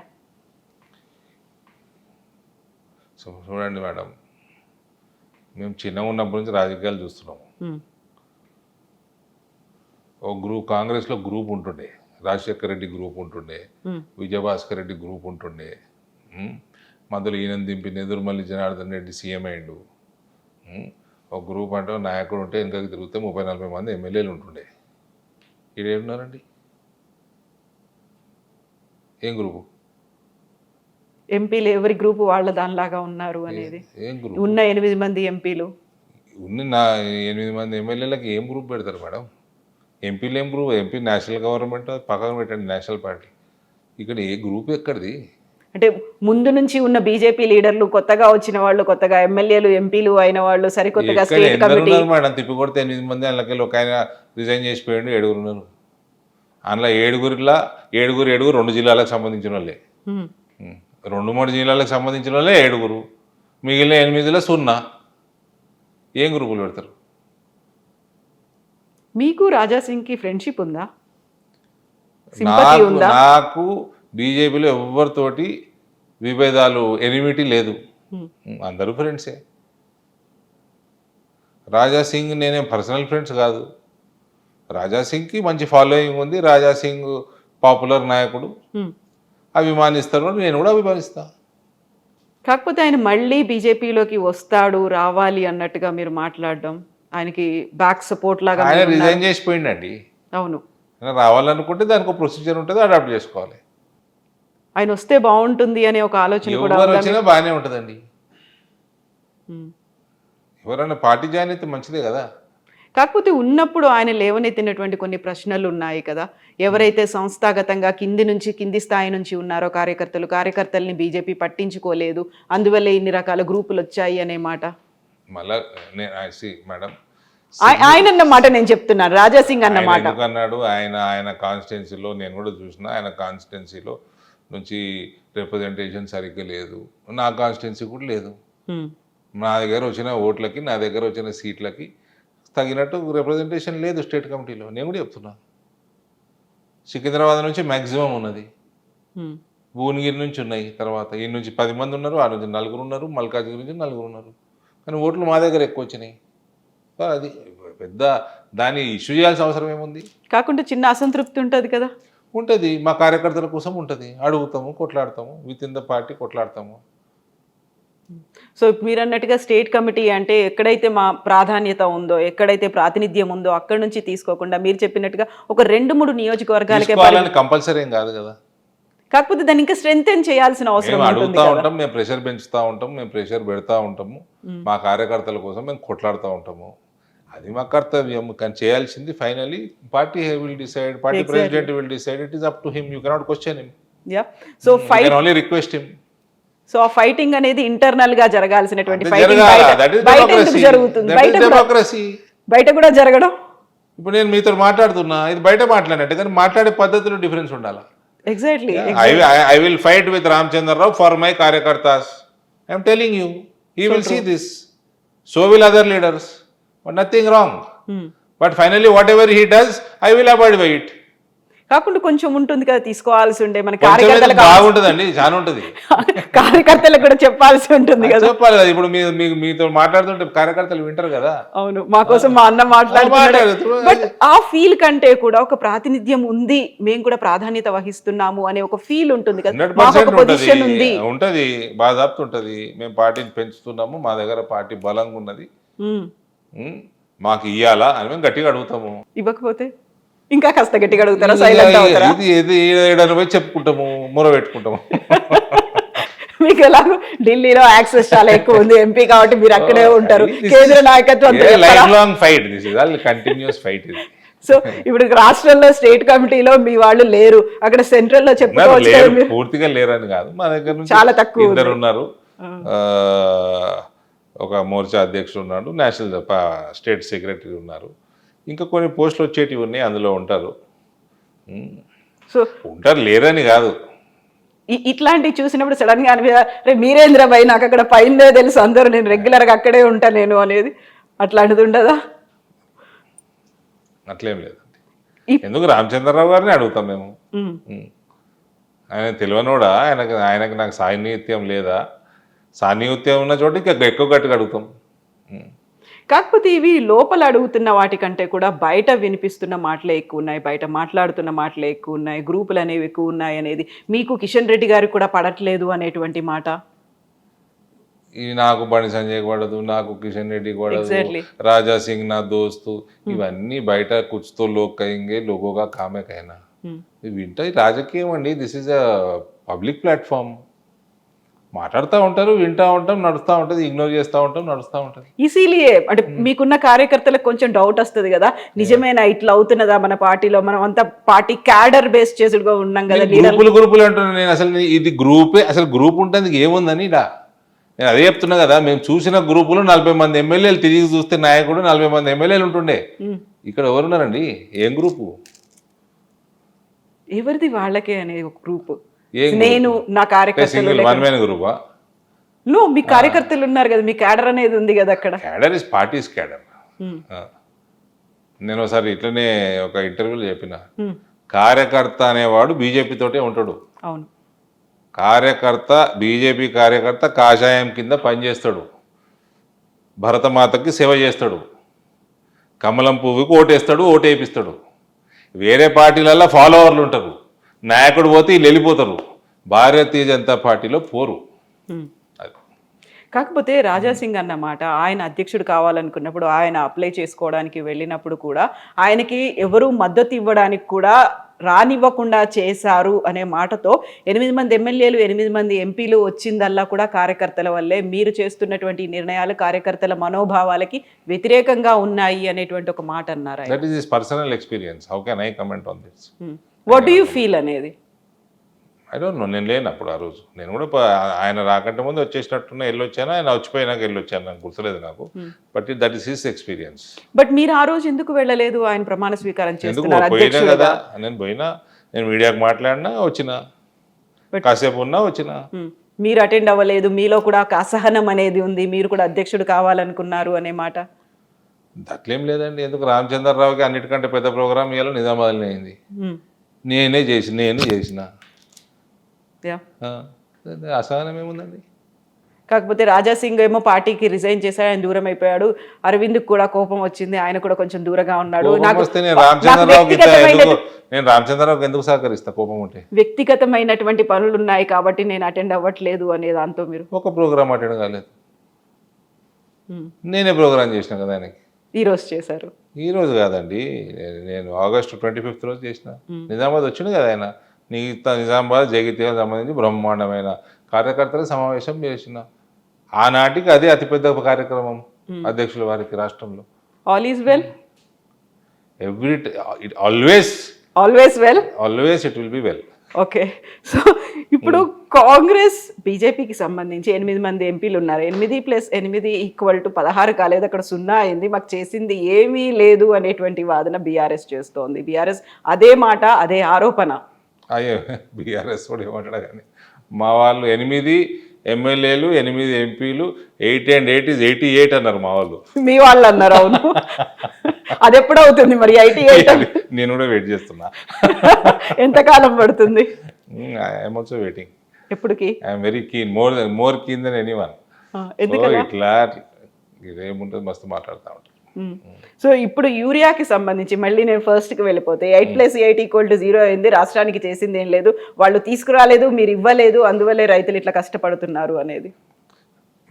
సో చూడండి మేడం, మేము చిన్నగా ఉన్నప్పటి నుంచి రాజకీయాలు చూస్తున్నాము. ఓ గ్రూప్, కాంగ్రెస్లో గ్రూప్ ఉంటుండే, రాజశేఖర రెడ్డి గ్రూప్ ఉంటుండే, విజయభాస్కర్ రెడ్డి గ్రూప్ ఉంటుండే, మధ్యలో ఈయన దింపి నెదురుమల్లి జనార్దన్ రెడ్డి సీఎం అయిండు. ఒక గ్రూప్ అంటే నాయకుడు ఉంటే వెనకకి తిరిగితే 30-40 మంది ఎమ్మెల్యేలు ఉంటుండే. ఈడేమున్నారండి? ఏం గ్రూపు? ఎంపీలు ఎవరి గ్రూపు వాళ్ళ దానిలాగా ఉన్నారు అనేది. ఏం గ్రూప్? ఉన్న 8 మంది ఎంపీలు, ఉన్న 8 మంది ఎమ్మెల్యేలకు ఏం గ్రూప్ పెడతారు మేడం? ఎంపీలు ఏం గ్రూప్? ఎంపీ నేషనల్ గవర్నమెంట్ పక్కన పెట్టండి, నేషనల్ పార్టీ. ఇక్కడ ఏ గ్రూప్ ఎక్కడిది? అంటే ముందు నుంచి ఉన్న బీజేపీ లీడర్లు, కొత్తగా వచ్చిన వాళ్ళు, కొత్తగా ఎమ్మెల్యేలు ఎంపీలు అయిన వాళ్ళు, సరికొత్తగా స్టేట్ కమిటీ మేడం తిప్పి కొడితే 8 మంది, అందులోకి ఒక ఆయన రిజైన్ చేసిపోయాడు, 7 ఉన్నారు. అందులో 7 2 జిల్లాలకు సంబంధించిన వాళ్ళే, 2-3 జిల్లాలకు సంబంధించిన వాళ్ళే 7. మిగిలిన 8లో 0. ఏం గ్రూపులు పెడతారు? మీకు రాజాసింగ్కి ఫ్రెండ్షిప్ ఉందా? సింపతి ఉందా? నాకు బీజేపీలో ఎవరితోటి విభేదాలు, ఎనిమిటీ లేదు, అందరూ ఫ్రెండ్సే. రాజాసింగ్ నేనేం పర్సనల్ ఫ్రెండ్స్ కాదు. రాజాసింగ్కి మంచి ఫాలోయింగ్ ఉంది, రాజాసింగ్ పాపులర్ నాయకుడు, అభిమానిస్తారు, నేను కూడా అభిమానిస్తా. కాకపోతే ఆయన మళ్ళీ బీజేపీలోకి వస్తాడు, రావాలి అన్నట్టుగా మీరు మాట్లాడడం, ఆయనకి బ్యాక్ సపోర్ట్ లాగా ఆయన రిజైన్ చేసిపోయిండండి. అవును, రావాలనుకుంటే దానికి ఒక ప్రొసీజర్ ఉంటుంది, అడాప్ట్ చేసుకోవాలి. ఆయన వస్తే బాగుంటుంది అనే ఒక ఆలోచన కూడా ఎవరు వచ్చినా బాగానే ఉంటుందండి. ఎవరైనా పార్టీ జాయిన్ అయితే మంచిదే కదా. కాకపోతే ఉన్నప్పుడు ఆయన లేవనెత్తినటువంటి కొన్ని ప్రశ్నలు ఉన్నాయి కదా, ఎవరైతే సంస్థాగతంగా కింది స్థాయి నుంచి ఉన్నారో కార్యకర్తల్ని బీజేపీ పట్టించుకోలేదు, అందువల్ల ఇన్ని రకాల గ్రూపులు వచ్చాయి అనే మాట. మళ్ళా మేడం ఆయన అన్నమాట నేను చెప్తున్నాను, రాజాసింగ్ అన్నమాట అన్నాడు. ఆయన కాన్స్టిట్యున్సీలో నేను కూడా చూసిన, ఆయన కాన్స్టిట్యున్సీలో నుంచి రిప్రజెంటేషన్ సరిగ్గా లేదు, నా కాన్స్టిట్యున్సీ కూడా లేదు. నా దగ్గర వచ్చిన ఓట్లకి, నా దగ్గర వచ్చిన సీట్లకి తగినట్టు రిప్రజెంటేషన్ లేదు స్టేట్ కమిటీలో. నేను కూడా చెప్తున్నా, సికింద్రాబాద్ నుంచి మ్యాక్సిమం ఉన్నది, భువనగిరి నుంచి ఉన్నాయి, తర్వాత ఈ నుంచి 10 మంది ఉన్నారు, ఆ నుంచి 4 ఉన్నారు, మల్కాజ్గిరి నుంచి 4 ఉన్నారు, కానీ ఓట్లు మా దగ్గర ఎక్కువ వచ్చినాయి. అది పెద్ద దాన్ని ఇష్యూ చేయాల్సిన అవసరం ఏముంది? కాకుండా చిన్న అసంతృప్తి ఉంటుంది కదా. ఉంటుంది, మా కార్యకర్తల కోసం ఉంటుంది, అడుగుతాము, కొట్లాడతాము, విత్ ఇన్ ద పార్టీ కొట్లాడతాము. సో మీరు అన్నట్టుగా స్టేట్ కమిటీ అంటే ఎక్కడైతే మా ప్రాధాన్యత ఉందో, ఎక్కడైతే ప్రాతినిధ్యం ఉందో అక్కడ నుంచి తీసుకోకుండా మీరు చెప్పినట్టుగా ఒక 2-3 నియోజకవర్గాలకే కంపల్సరీ ఏం కాదు కదా. కాకపోతే దాన్ని ఇంకా స్ట్రెంగ్తెన్ చేయాల్సిన అవసరం అడుగుతూ ఉంటాం, మేము ప్రెషర్ పెంచుతూ ఉంటాం, మేము ప్రెషర్ పెడతా ఉంటాము, మా కార్యకర్తల కోసం మేము కొట్లాడుతూ ఉంటాము. అది మా కర్తవ్యం. కానీ చేయాల్సింది finally party will decide, party president will decide, it is up to him, you cannot question him, so fight only request him. So ఆ ఫైటింగ్ అనేది ఇంటర్నల్ గా జరగాల్సినటువంటి బయట కూడా జరగడం. ఇప్పుడు నేను మీతో మాట్లాడుతున్నా, ఇది బయట మాట్లాడినట్టు, కానీ మాట్లాడే పద్ధతిలో డిఫరెన్స్ ఉండాలి. Exactly. I will fight with Ramchandra Rao for my కార్యకర్తాస్. I am telling you, he will see this. So will other leaders. But nothing wrong. But finally, whatever he does, I will abide by it. కాకుండా కొంచెం ఉంటుంది కదా, తీసుకోవాల్సి ఉండే మన కార్యకర్తలకు బాగుంటుందండి, చాలా ఉంటుంది, కార్యకర్తలకు కూడా చెప్పాల్సి ఉంటుంది కదా. చెప్పాలి కదా. ఇప్పుడు మీతో మాట్లాడుతుంటే కార్యకర్తలు వింటారు కదా. అవును, మా కోసం మా అన్న మాట్లాడుతున్నారు. బట్ ఆ ఫీల్ కంటే కూడా ఒక ప్రాతినిధ్యం ఉంది, మేము కూడా ప్రాధాన్యత వహిస్తున్నాము అనే ఒక ఫీల్ ఉంటుంది కదా. 100% ఉంటుంది, బాధాప్తు ఉంటుంది. మేము పార్టీని పెంచుతున్నాము, మా దగ్గర పార్టీ బలంగా ఉన్నది, మాకు ఇయ్యాలా అని మేము గట్టిగా అడుగుతాము. ఇవ్వకపోతే ఇంకా కాస్త గట్టిగా అడుగుతారా, సైలెంట్ అవుతారా? ఇది పోయి చెప్పుకుంటాము, మొర పెట్టుకుంటాము. మీకు ఎలాగో ఢిల్లీలో యాక్సెస్ చాలా ఎక్కువ ఉంది, ఎంపీ కాబట్టి మీరు అక్కడే ఉంటారు, కేంద్ర నాయకత్వం life long fight, this is all continuous fight ఇది. సో ఇప్పుడు రాష్ట్రంలో స్టేట్ కమిటీలో మీ వాళ్ళు లేరు, అక్కడ సెంట్రల్ లో చెప్పుకోవచ్చు. పూర్తిగా లేరని కాదు, మా దగ్గర నుంచి చాలా తక్కువ 2 ఉన్నారు. ఒక మోర్చా అధ్యక్షుడు ఉన్నాడు, నేషనల్ స్టేట్ సెక్రటరీ ఉన్నారు, ఇంకా కొన్ని పోస్టులు వచ్చేటివి ఉన్నాయి, అందులో ఉంటారు. సో ఉంటారు, లేరని కాదు. ఇట్లాంటివి చూసినప్పుడు సడన్ గా రే మీరేంద్ర భయ్ నాకు అక్కడ పైన తెలుసు అందరూ, నేను రెగ్యులర్ గా అక్కడే ఉంటా నేను అనేది అట్లాంటిది ఉండదా? అట్లేం లేదండి. ఎందుకు రామచంద్రరావు గారిని అడుగుతాం మేము. ఆయన తెలియనోడా? ఆయనకు నాకు సాన్నిహిత్యం లేదా? సాన్నిహిత్యం ఉన్న చోట ఇంకా ఎక్కువ గట్టిగా అడుగుతాం. కాకపోతే ఇవి లోపల అడుగుతున్న వాటికంటే కూడా బయట వినిపిస్తున్న మాటలే ఎక్కువ ఉన్నాయి, బయట మాట్లాడుతున్న మాటలే ఎక్కువ ఉన్నాయి, గ్రూపులు అనేవి ఎక్కువ ఉన్నాయి అనేది మీకు కిషన్ రెడ్డి గారికి కూడా పడట్లేదు అనేటువంటి మాట. ఇది నాకు బండి సంజయ్ పడదు, నాకు కిషన్ రెడ్డి పడదు, రాజా సింగ్ నా దోస్తు, ఇవన్నీ బయట కుచ్తో లోక్ కయింగే లోగోగా కామే కైనా వింటే రాజకీయం అండి. This is a public platform. మాట్లాడుతూ ఉంటారు, వింటూ ఉంటాం, నడుస్తూ ఉంటుంది, ఇగ్నోర్ చేస్తూ ఉంటాం, నడుస్తూ ఉంటుంది. ఈజీలియే అంటే మీకున్న కార్యకర్తలకు కొంచెం డౌట్ వస్తుంది కదా, నిజమేనా ఇట్లా అవుతున్నదా మన పార్టీలో, మనం అంతా పార్టీ క్యాడర్ బేస్ చేసుడుగా ఉన్నాం కదా. గ్రూపులు అంటున్నాను నేను. అసలు ఇది గ్రూపే, అసలు గ్రూప్ ఉంటుంది ఏముందని ఇలా నేను అదే చెప్తున్నా కదా. మేము చూసిన గ్రూపులో 40 మంది ఎమ్మెల్యేలు, తిరిగి చూస్తే నాయకుడు 40 మంది ఎమ్మెల్యేలు ఉంటుండే. ఇక్కడ ఎవరున్నారండి? ఏం గ్రూపు? ఎవరిది వాళ్ళకే అనే ఒక గ్రూప్. నేను నా కార్యకర్తలు గ్రూపా? మీ కార్యకర్తలు ఉన్నారు కదా, మీ క్యాడర్ అనేది ఉంది కదా అక్కడ. Cadre is parties cadre. నేను ఒకసారి ఇట్లనే ఒక ఇంటర్వ్యూలో చెప్పిన, కార్యకర్త అనేవాడు బీజేపీ తోటే ఉంటాడు. అవును, కార్యకర్త బీజేపీ కార్యకర్త కాషాయం కింద పనిచేస్తాడు, భరతమాతకి సేవ చేస్తాడు, కమలం పువ్వుకి ఓటేస్తాడు, ఓటేపిస్తాడు. వేరే పార్టీలలో ఫాలోవర్లు ఉంటారు, నాయకుడు పోతే వీళ్ళు వెళ్ళిపోతారు, భారతీయ జనతా పార్టీలో పోరు. కాకపోతే రాజాసింగ్ అన్నమాట, ఆయన అధ్యక్షుడు కావాలనుకున్నప్పుడు, ఆయన అప్లై చేసుకోవడానికి వెళ్ళినప్పుడు కూడా ఆయనకి ఎవరు మద్దతు ఇవ్వడానికి కూడా రానివ్వకుండా చేశారు అనే మాటతో 8 మంది ఎమ్మెల్యేలు, 8 మంది ఎంపీలు వచ్చిందల్లా కూడా కార్యకర్తల వల్లే. మీరు చేస్తున్నటువంటి నిర్ణయాలు కార్యకర్తల మనోభావాలకి వ్యతిరేకంగా ఉన్నాయి అనేటువంటి ఒక మాట అన్నారు. That is his personal experience. How can I comment on this? What do you feel అనేది? I don't know. నేను లేనప్పుడు ఆ రోజు. నేను కూడా ఆయన రాకంటే ముందు వచ్చేసినట్టున్నా, వెళ్ళొచ్చాను. ఆయన వచ్చిపోయినాక వెళ్ళొచ్చాను, నాకు గుర్తులేదు నాకు. But that is his experience. But మీరు ఆ రోజు ఎందుకు వెళ్ళలేదు? ఆయన ప్రమాణ స్వీకారం చేస్తున్నారు పోయినా కదా. నేను పోయినా, నేను మీడియాకు మాట్లాడినా, వచ్చిన కాసేపు ఉన్నా, వచ్చిన. మీరు అటెండ్ అవ్వలేదు, మీలో కూడా ఒక అసహనం అనేది ఉంది, మీరు కూడా అధ్యక్షుడు కావాలనుకున్నారు అనే మాట. అట్లేం లేదండి. ఎందుకు? రామచంద్రరావుకి అన్నిటికంటే పెద్ద ప్రోగ్రామ్ ఇవాళ నిజామాబాద్లో అయింది. నేను చేసిన అసహనం ఏముందండి? కాకపోతే రాజాసింగ్ ఏమో పార్టీకి రిజైన్ చేశాడు, ఆయన దూరం అయిపోయాడు. అరవింద్ కూడా కోపం వచ్చింది, ఆయన కూడా కొంచెం దూరంగా ఉన్నాడు. నేను రామచంద్రరావుకి ఎందుకు సహకరిస్తా? కోపం ఉంటే వ్యక్తిగతమైనటువంటి పనులు ఉన్నాయి కాబట్టి నేను అటెండ్ అవ్వట్లేదు అనే దాంతో మీరు ఒక ప్రోగ్రామ్ అటెండ్ కాలేదు. నేనే ప్రోగ్రామ్ చేసిన కదా ఆయనకి. ఈ రోజు చేశారు? ఈ రోజు కాదండి, నేను ఆగస్టు 25 రోజు చేసిన. నిజామాబాద్ వచ్చింది కదా ఆయన. నిజామాబాద్ జగిత్యాలకు సంబంధించి బ్రహ్మాండమైన కార్యకర్తల సమావేశం చేసిన. ఆనాటికి అదే అతిపెద్ద కార్యక్రమం అధ్యక్షుల వారికి రాష్ట్రంలో. All is well. Always it will be well. Okay. So ఇప్పుడు కాంగ్రెస్ బీజేపీకి సంబంధించి 8 మంది ఎంపీలు ఉన్నారు. 8+8 = 16 కాలేదు, అక్కడ 0 అయింది. మాకు చేసింది ఏమీ లేదు అనేటువంటి వాదన బీఆర్ఎస్ చేస్తోంది. బీఆర్ఎస్ అదే మాట, అదే ఆరోపణ. అయ్యో, బీఆర్ఎస్ కూడా ఏమంటాడు కానీ, మా వాళ్ళు 8 ఎమ్మెల్యేలు, 8 ఎంపీలు, 8 and 8 is 88 అన్నారు మా వాళ్ళు. మీ వాళ్ళు అన్నారు? అవును. అది ఎప్పుడు అవుతుంది మరి 88? నేను కూడా వెయిట్ చేస్తున్నా. ఎంతకాలం పడుతుంది? I'm also waiting. ఎప్పటికి? I'm very keen, more keen than anyone. ఇట్లా ఇదేముంటుంది, మస్తు మాట్లాడుతూ ఉంటాను. సో ఇప్పుడు యూరియాకి సంబంధించి మళ్ళీ నేను ఫస్ట్కి వెళ్ళిపోతే 8+8 = 0 అయింది. రాష్ట్రానికి చేసింది ఏం లేదు, వాళ్ళు తీసుకురాలేదు, మీరు ఇవ్వలేదు, అందువల్లే రైతులు ఇట్లా కష్టపడుతున్నారు అనేది.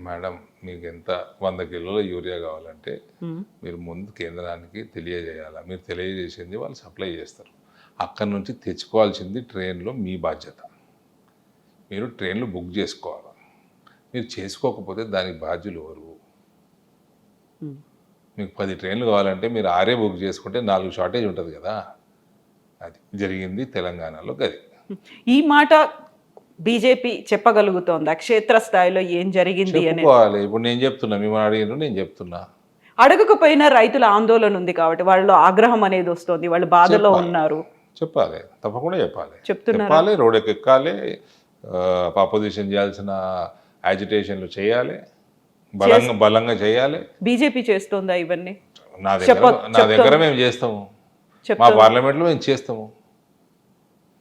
మేడం, మీకు ఎంత 100 కిలోల యూరియా కావాలంటే మీరు ముందు కేంద్రానికి తెలియజేయాలా. మీరు తెలియజేసింది వాళ్ళు సప్లై చేస్తారు. అక్కడి నుంచి తెచ్చుకోవాల్సింది ట్రైన్లో మీ బాధ్యత. మీరు ట్రైన్లు బుక్ చేసుకోవాలి. మీరు చేసుకోకపోతే దానికి బాధ్యులు ఎవరు? మీకు 10 ట్రైన్లు కావాలంటే మీరు 6 బుక్ చేసుకుంటే 4 షార్టేజ్ ఉంటుంది కదా. అది జరిగింది తెలంగాణలో. అది ఈ మాట బీజేపీ చెప్పగలుగుతోందా క్షేత్రస్థాయిలో ఏం జరిగింది అని? ఇప్పుడు నేను చెప్తున్నా, మిమ్మల్ని అడిగిన నేను చెప్తున్నా. అడగకపోయినా రైతుల ఆందోళన ఉంది కాబట్టి వాళ్ళలో ఆగ్రహం అనేది వస్తుంది, వాళ్ళు బాధలో ఉన్నారు. చెప్పాలి, తప్పకుండా చెప్పాలి. చెప్తున్నారా? చెప్పాలి, రోడ్ ఎక్కాలి, అపోజిషన్ చేయాల్సిన యాజిటేషన్లు చేయాలి, బలంగా చేయాలి. బీజేపీ చేస్తోందా ఇవన్నీ? నా దగ్గర మేము చేస్తాము, మా పార్లమెంట్లో మేము చేస్తాము.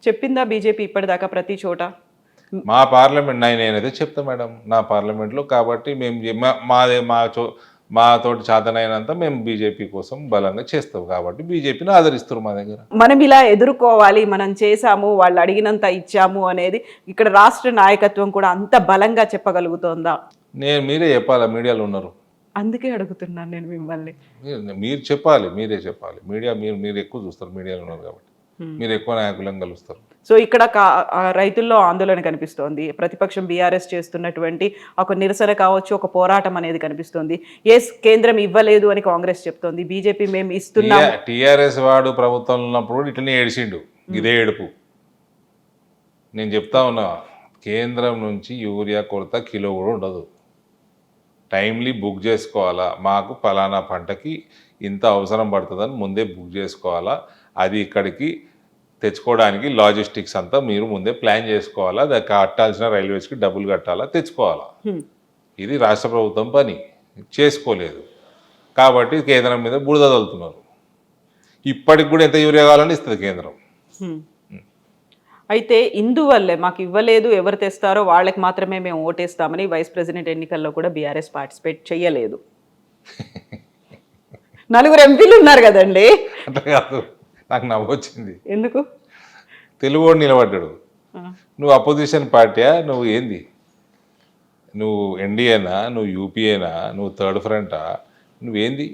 చెప్పిందా బీజేపీ ఇప్పటిదాకా ప్రతి చోట? మా పార్లమెంట్ నేనైతే చెప్తా మేడం, నా పార్లమెంట్లో. కాబట్టి మేము మాతోటి చేతనైనంత మేము బీజేపీ కోసం బలంగా చేస్తాం. కాబట్టి బీజేపీని ఆదరిస్తారు మా దగ్గర. మనం ఇలా ఎదుర్కోవాలి, మనం చేసాము, వాళ్ళు అడిగినంత ఇచ్చాము అనేది ఇక్కడ రాష్ట్ర నాయకత్వం కూడా అంత బలంగా చెప్పగలుగుతోందా? మీరే చెప్పాలా, మీడియాలో ఉన్నారు. అందుకే అడుగుతున్నాను నేను మిమ్మల్ని. మీరు చెప్పాలి, మీరే చెప్పాలి. మీడియా మీరు ఎక్కువ చూస్తారు, మీడియాలో ఉన్నారు కాబట్టి మీరు ఎక్కువ నాయకులను కలుస్తారు. సో ఇక్కడ రైతుల్లో ఆందోళన కనిపిస్తోంది. ప్రతిపక్షం బీఆర్ఎస్ చేస్తున్నటువంటి ఒక నిరసన కావచ్చు, ఒక పోరాటం అనేది కనిపిస్తోంది. ఎస్, కేంద్రం ఇవ్వలేదు అని కాంగ్రెస్ చెప్తోంది, బీజేపీ మేము ఇస్తున్నాం. టీఆర్ఎస్ వాడు ప్రభుత్వంలో ఉన్నప్పుడు ఇట్లనే ఏడిచిండు, ఇదే ఏడుపు. నేను చెప్తా ఉన్నా, కేంద్రం నుంచి యూరియా కొరత కిలో కూడా ఉండదు. టైమ్లీ బుక్ చేసుకోవాలా, మాకు ఫలానా పంటకి ఇంత అవసరం పడుతుందని ముందే బుక్ చేసుకోవాలా. అది ఇక్కడికి తెచ్చుకోవడానికి లాజిస్టిక్స్ అంతా మీరు ముందే ప్లాన్ చేసుకోవాలా. దానికి కట్టాల్సిన రైల్వేస్కి డబ్బులు కట్టాలా, తెచ్చుకోవాలా. ఇది రాష్ట్ర ప్రభుత్వం పని చేసుకోలేదు కాబట్టి కేంద్రం మీద బురద చల్లుతున్నారు. ఇప్పటికి కూడా ఎంత యూరియా కావాలని ఇస్తుంది కేంద్రం. అయితే ఇందువల్లే మాకు ఇవ్వలేదు, ఎవరు తెస్తారో వాళ్ళకి మాత్రమే మేము ఓటేస్తామని వైస్ ప్రెసిడెంట్ ఎన్నికల్లో కూడా బీఆర్ఎస్ పార్టిసిపేట్ చేయలేదు. 4 ఎంపీలు ఉన్నారు కదండి. అంటే కాదు, నాకు నవ్వు వచ్చింది. ఎందుకు? తెలుగువాడు నిలబడ్డాడు. నువ్వు అపోజిషన్ పార్టీయా, నువ్వు ఏంది, నువ్వు ఎన్డీఏనా, నువ్వు యూపీఏనా, నువ్వు థర్డ్ ఫ్రంటా, నువ్వేంది?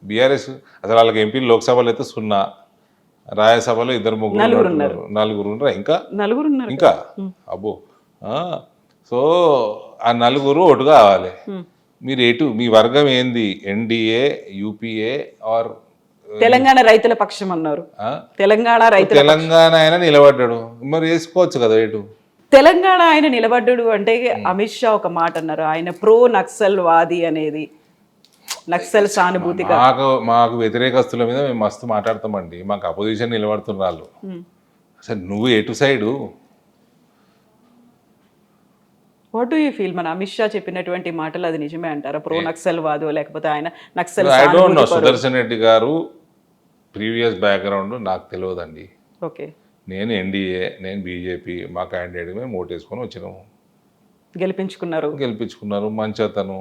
బీఆర్ఎస్ అసలు వాళ్ళకి ఎంపీలు లోక్సభలో అయితే 0, రాజ్యసభలో 2-3 నలుగురు ఉన్నారా? ఇంకా 4 ఇంకా అబ్బో. సో ఆ 4 ఓటు కావాలి. మీరు ఎటు, మీ వర్గం ఏంది? ఎన్డీఏ, యూపీఏ ఆర్ తెలంగాణ రైతుల పక్షం అన్నారు. తెలంగాణ ఆయన నిలబడ్డాడు, మరి వేసుకోవచ్చు కదా ఎటు. తెలంగాణ ఆయన నిలబడ్డాడు అంటే అమిత్ షా ఒక మాట అన్నారు, ఆయన ప్రో నక్సల్ వాది అనేది, నక్సల్ సానుభూతి. మాకు వ్యతిరేకస్తుల మీద మేము మస్తు మాట్లాడతామండి, మాకు అపోజిషన్ నిలబడుతున్నారు వాళ్ళు. అసలు నువ్వు ఎటు side? What do you feel? మన అమిత్ షా చెప్పినటువంటి మాటలు అది నిజమే అంటారా? ప్రో నక్సల్ వాదు, లేకపోతే ఆయన Naxal? I don't no. Sudarshan Reddy గారు ప్రీవియస్ బ్యాక్గ్రౌండ్ నాకు తెలియదండి. ఓకే, నేను ఎన్డీఏ, నేను బీజేపీ, మా క్యాండిడేట్ మేము ఓటేసుకొని వచ్చినాము, గెలిపించుకున్నారు. మంచి అతను,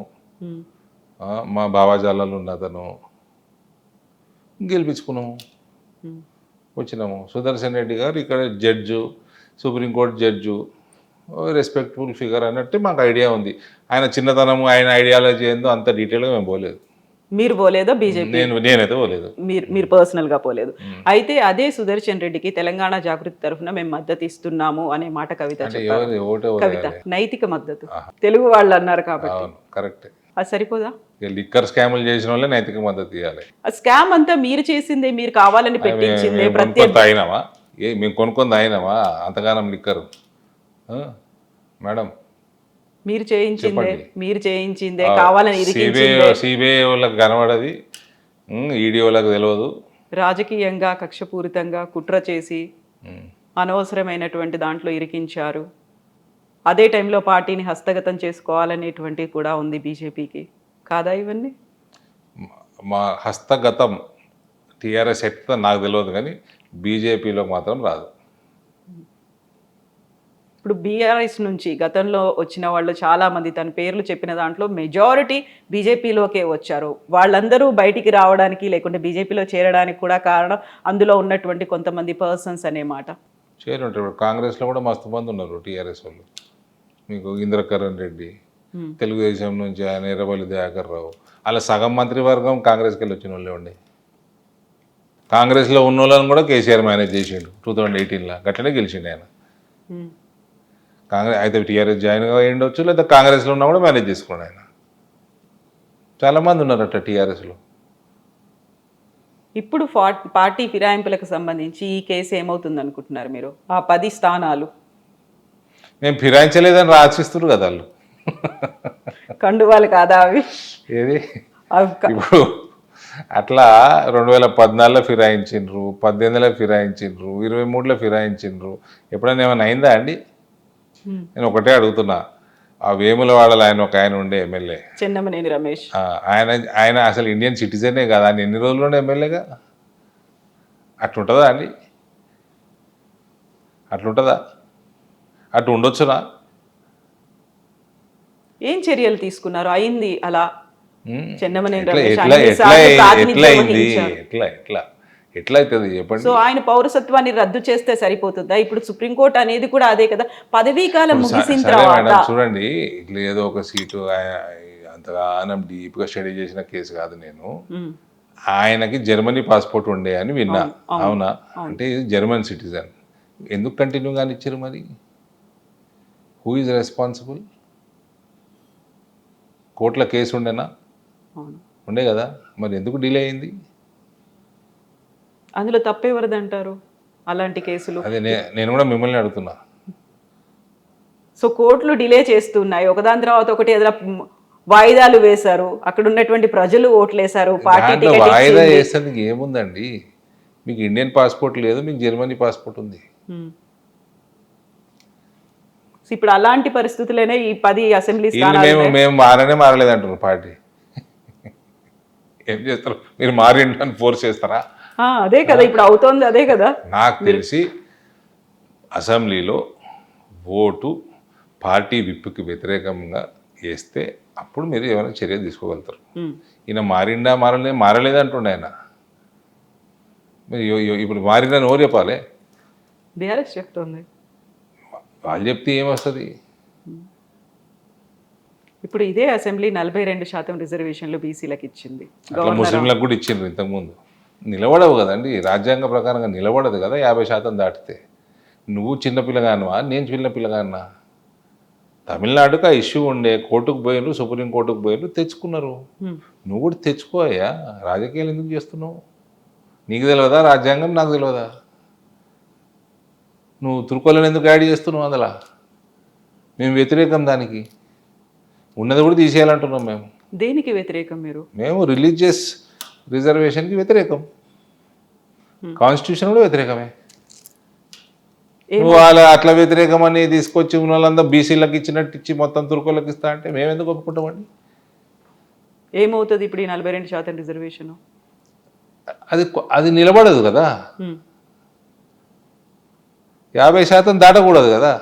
మా భావాజాలాలు ఉన్న అతను, గెలిపించుకున్నాము, వచ్చినాము. సుదర్శన్ రెడ్డి గారు ఇక్కడ judge, supreme court judge, respectable figure అన్నట్టు మాకు ఐడియా ఉంది. ఆయన చిన్నతనము, ఆయన ఐడియాలజీ ఏందో అంత డీటెయిల్గా మేము పోలేదు. మీరు పోలేదా? బీజేపీ నేనైతే పోలేదు, మీరు పర్సనల్ గా పోలేదు. అయితే అదే సుదర్శన్ రెడ్డికి తెలంగాణ జాగృతి తరఫున మేము మద్దతు ఇస్తున్నాము అనే మాట కవిత చెప్పారు. కవిత నైతిక మద్దతు తెలుగు వాళ్ళు అన్నారు కాబట్టి కరెక్ట్. అది సరిపోదా? లిక్కర్ స్కాములు చేసిన వాళ్ళే నైతిక మద్దతు ఇవ్వాలి. ఆ స్కామ్ అంతా మీరు చేసిందే, మీరు కావాలని పెట్టించిందే. అయినామా? మేము కొనుక్కుంది అయినామా? అంతగానం లిక్కర్ మేడం మీరు చేయించిందే, కావాలని సిబిఐ వాళ్ళకి కనబడది, ఈడీ వాళ్ళకి తెలియదు. రాజకీయంగా కక్షపూరితంగా కుట్ర చేసి అనవసరమైనటువంటి దాంట్లో ఇరికించారు. అదే టైంలో పార్టీని హస్తగతం చేసుకోవాలనేటువంటి కూడా ఉంది బీజేపీకి. కాదా ఇవన్నీ? మా హస్తగతం టీఆర్ఎస్ ఎట్లా నాకు తెలియదు, కానీ బీజేపీలో మాత్రం రాదు. ఇప్పుడు బీఆర్ఎస్ నుంచి గతంలో వచ్చిన వాళ్ళు చాలామంది తన పేర్లు చెప్పిన దాంట్లో మెజారిటీ బీజేపీలోకే వచ్చారు. వాళ్ళందరూ బయటికి రావడానికి లేకుంటే బీజేపీలో చేరడానికి కూడా కారణం అందులో ఉన్నటువంటి కొంతమంది పర్సన్స్ అనే మాట. చేరుంటారు. కాంగ్రెస్లో కూడా మస్తు మంది ఉన్నారు టీఆర్ఎస్ వాళ్ళు. మీకు ఇంద్రకరణ్ రెడ్డి, తెలుగుదేశం నుంచి ఆయన ఎర్రబల్లి దయాకర్ రావు, అలా సగం మంత్రివర్గం కాంగ్రెస్కి వెళ్ళి వచ్చిన వాళ్ళే ఉండి. కాంగ్రెస్లో ఉన్న వాళ్ళని కూడా కేసీఆర్ మేనేజ్ చేసిండు 2018లో, గట్లనే గెలిచిండు ఆయన. కాంగ్రెస్ అయితే టీఆర్ఎస్ జాయిన్ గా ఉండొచ్చు, లేదా కాంగ్రెస్లో ఉన్నా కూడా మేనేజ్ చేసుకున్నాడు ఆయన. చాలామంది ఉన్నారట టీఆర్ఎస్లో. ఇప్పుడు పార్టీ ఫిరాయింపులకు సంబంధించి ఈ కేసు ఏమవుతుంది అనుకుంటున్నారు మీరు? ఆ 10 స్థానాలు మేము ఫిరాయించలేదని రాసిస్తున్నారు కదా వాళ్ళు. కండువాలు కాదా అవి? ఏది ఇప్పుడు అట్లా 2014లో ఫిరాయించిండ్రు, 18లో ఫిరాయించిండ్రు, 23లో ఫిరాయించిండ్రు. ఎప్పుడైనా ఏమైనా అయిందా అండి? నేను ఒకటే అడుగుతున్నా. ఆ వేములవాడలో ఒక ఆయన ఉండే ఎమ్మెల్యే చెన్నమనేని రమేష్. ఆయన ఆయన అసలు ఇండియన్ సిటిజనే కదా, ఆయన ఎన్ని రోజుల్లోనే ఎమ్మెల్యేగా? అట్లుంటుందా అండి? అట్లుంటుందా? అటు ఉండొచ్చునా? ఏం చర్యలు తీసుకున్నారు? అయింది అలా. చెన్నమనేని ఎట్లా రమేష్ ఎట్లా అన్ని ఎట్లా సార్లు ఎట్లా ప్రాతినిధ్యం అయింది? వహించారు. ఎట్లా అవుతుంది చెప్పండి? సో ఆయన పౌరసత్వాన్ని రద్దు చేస్తే సరిపోతుందా? ఇప్పుడు సుప్రీంకోర్టు అనేది కూడా అదే కదా, పదవీ కాలం ఇప్పుడు ముగిసిన సరే తర్వాత. మేడం, చూడండి, ఇట్లా ఏదో ఒక సీటు అంతగా డీప్గా స్టడీ చేసిన కేసు కాదు నేను. ఆయనకి జర్మనీ పాస్పోర్ట్ ఉండే అని విన్నా. అవునా? అంటే ఇది జర్మన్ సిటిజన్, ఎందుకు కంటిన్యూ కానీ ఇచ్చారు మరి? Who is responsible? కోర్టులో కేసు ఉండేనా? ఉండే కదా, మరి ఎందుకు డిలే అయింది? అందులో తప్పేవరది అంటారు అలాంటి కేసులు? అదే నేను కూడా మిమ్మల్ని అడుగుతున్నా. సో కోర్టులు డిలే చేస్తున్నాయి, ఒకదాని తర్వాత ఒకటి ఏదైనా వాయిదాలు వేశారు, అక్కడ ఉన్నటువంటి ప్రజలు ఓట్లేశారు, పార్టీ దాంట్లో టికెట్ వాయిదా ఇచ్చింది. వేసేందుకు ఏముందండి? మీకు ఇండియన్ పాస్పోర్ట్ లేదు, మీకు జర్మనీ పాస్పోర్ట్ ఉంది. సో ఇప్పుడు అలాంటి పరిస్థితులనే ఈ 10 అసెంబ్లీ వీళ్ళు స్థానాలు. మేము మారలేదు అంటున్నారు పార్టీ. ఏం చేస్తారు మీరు? మారిండు అని ఫోర్స్ చేస్తారా? అదే కదా ఇప్పుడు అవుతోంది, అదే కదా. నాకు తెలిసి అసెంబ్లీలో ఓటు పార్టీ విప్పుకి వ్యతిరేకంగా వేస్తే అప్పుడు మీరు ఏమైనా చర్య తీసుకోగలుగుతారు. ఈయన మారలేదు అంటుండే ఆయన. ఇప్పుడు మారిందని ఎవరు చెప్పాలి? బీఆర్ఎస్ చెప్తోంది. వాళ్ళు చెప్తే ఏమొస్తుంది? ఇప్పుడు ఇదే అసెంబ్లీ 42% రిజర్వేషన్లు బీసీలకు ఇచ్చింది. అట్లా ముస్లింలకు కూడా ఇచ్చిండ్రు ఇంతకుముందు. నిలబడవు కదండి, రాజ్యాంగ ప్రకారంగా నిలబడదు కదా 50% దాటితే. నువ్వు చిన్నపిల్లగానువా, నేను చిన్నపిల్లగానా? తమిళనాడుకు ఆ ఇష్యూ ఉండే, కోర్టుకు పోయినరు, సుప్రీంకోర్టుకు పోయినరు, తెచ్చుకున్నారు. నువ్వు కూడా తెచ్చుకోయా, రాజకీయాలు ఎందుకు చేస్తున్నావు? నీకు తెలియదా రాజ్యాంగం? నాకు తెలియదా? నువ్వు తుర్కోలను ఎందుకు యాడ్ చేస్తున్నావు అందులో? మేము వ్యతిరేకం, దానికి ఉన్నది కూడా తీసేయాలంటున్నాం మేము. దేనికి వ్యతిరేకం మీరు? మేము రిలీజియస్ రిజర్వేషన్కి వ్యతిరేకం, కాన్స్టిట్యూషన్ కూడా వ్యతిరేకమే. నువ్వు అట్లా వ్యతిరేకం అని తీసుకొచ్చి ఉన్న వాళ్ళంతా బీసీలకు ఇచ్చినట్టు ఇచ్చి మొత్తం తుర్కోలకు ఇస్తా అంటే మేము ఎందుకు ఒప్పుకుంటామండి? ఏమవుతుంది ఇప్పుడు ఈ 42% రిజర్వేషన్? అది నిలబడదు కదా, 50% దాటకూడదు కదా.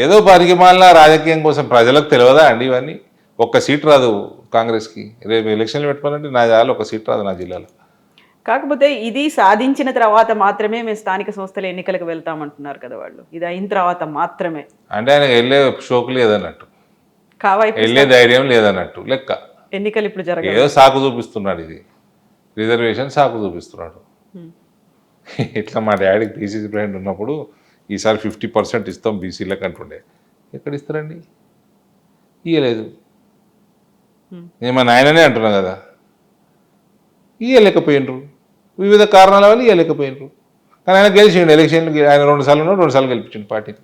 ఏదో పనికి మాలిన రాజకీయం కోసం ప్రజలకు తెలియదా అండి ఇవన్నీ? ఒక్క సీట్ రాదు కాంగ్రెస్కి. రేపు ఎలక్షన్లు పెట్టుకోవాలంటే నా జాలు ఒక సీట్ రాదు నా జిల్లాలో. కాకపోతే ఇది సాధించిన తర్వాత మాత్రమే మేము స్థానిక సంస్థల ఎన్నికలకు వెళ్తామంటున్నారు కదా వాళ్ళు. ఇది అయిన తర్వాత మాత్రమే అంటే ఆయన వెళ్ళే షోకు లేదన్నట్టు, కావైపు వెళ్ళే ధైర్యం లేదన్నట్టు లెక్క. ఎన్నికలు ఇప్పుడు జరగదు, ఏదో సాకు చూపిస్తున్నాడు, ఇది రిజర్వేషన్ సాకు చూపిస్తున్నాడు. ఇట్లా మా డాడీకి పీసీసీ ప్రెసిడెంట్ ఉన్నప్పుడు ఈసారి 50% ఇస్తాం బీసీలకు అంటుండే. ఎక్కడ ఇస్తారండి? ఇయ్యలేదు. నేను మా నాయననే అంటున్నా కదా, ఇయ్యలేకపోయినరు, వివిధ కారణాల వల్ల ఇయ్యలేకపోయినరు. కానీ ఆయన గెలిచిండు ఎలక్షన్లు. ఆయన 2 సార్లు ఉన్నాడు, 2 సార్లు గెలిపించిండు పార్టీని.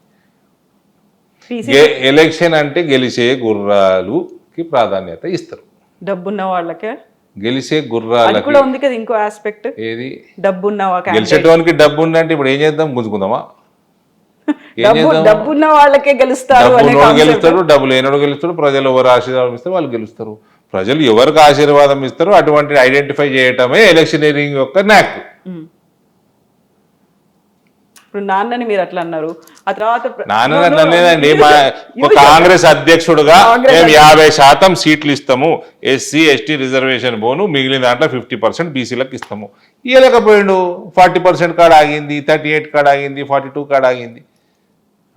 ఎలక్షన్ అంటే గెలిచే గుర్రాలుకి ప్రాధాన్యత ఇస్తారు. డబ్బున్న వాళ్ళకే గెలిచే గుర్రాలకి కూడా ఉంది కదా ఇంకో ఆస్పెక్ట్. ఏది? డబ్బున్నవా? గెలిచేటోనికి డబ్బు ఉందంటే ఇప్పుడు ఏం చేద్దాం? గుంజుకుందామా? డబ్బున్న వాళ్ళకే గెలుస్తారు. గెలుస్తాడు, డబ్బు లేనోడు గెలుస్తాడు. ప్రజలు ఎవరు ఆశీర్వాదం ఇస్తారు వాళ్ళు గెలుస్తారు. ప్రజలు ఎవరికి ఆశీర్వాదం ఇస్తారో అటువంటి ఐడెంటిఫై చేయటమే ఎలక్షనీరింగ్ యొక్క నాక్. ఇప్పుడు నాన్నని మీరు అట్లా అన్నారు, ఆ తర్వాత నాన్న అట్లనేదండి. కాంగ్రెస్ అధ్యక్షుడుగా మేము 50% సీట్లు ఇస్తాము, ఎస్సీ ఎస్టీ రిజర్వేషన్ పోను, మిగిలిన దాంట్లో 50% బీసీలకు ఇస్తాము. ఇవ్వలేకపోయిండు. 40% కాడ ఆగింది, 38 కాడ ఆగింది, 42 కాడ ఆగింది.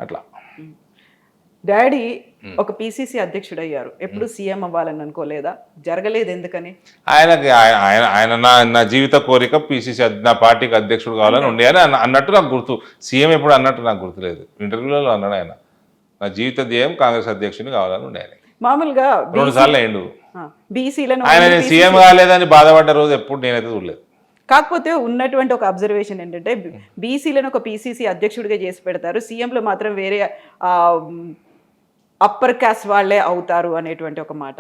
అట్లా డాడీ ఒక పిసిసి అధ్యక్షుడు అయ్యారు, ఎప్పుడు సీఎం అవ్వాలని అనుకోలేదా? జరగలేదు, ఎందుకని? ఆయనకి ఆయన నా జీవిత కోరిక పిసిసి నా పార్టీకి అధ్యక్షుడు కావాలని ఉండే అని అన్నట్టు నాకు గుర్తు. సీఎం ఎప్పుడు అన్నట్టు నాకు గుర్తులేదు. ఇంటర్వ్యూలలో అన్నాడు ఆయన, నా జీవిత ధ్యేయం కాంగ్రెస్ అధ్యక్షుని కావాలని ఉండే. ఆయన మామూలుగా 2 సార్లు అయిండు. బీసీలను ఆయన సీఎం కాలేదని బాధపడ్డ రోజు ఎప్పుడు నేనైతే చూడలేదు. కాకపోతే ఉన్నటువంటి ఒక అబ్జర్వేషన్ ఏంటంటే బీసీలను ఒక పిసిసి అధ్యక్షుడిగా చేసి పెడతారు, సీఎంలు మాత్రం వేరే అప్పర్ క్యాస్ట్ వాళ్ళే అవుతారు అనేటువంటి ఒక మాట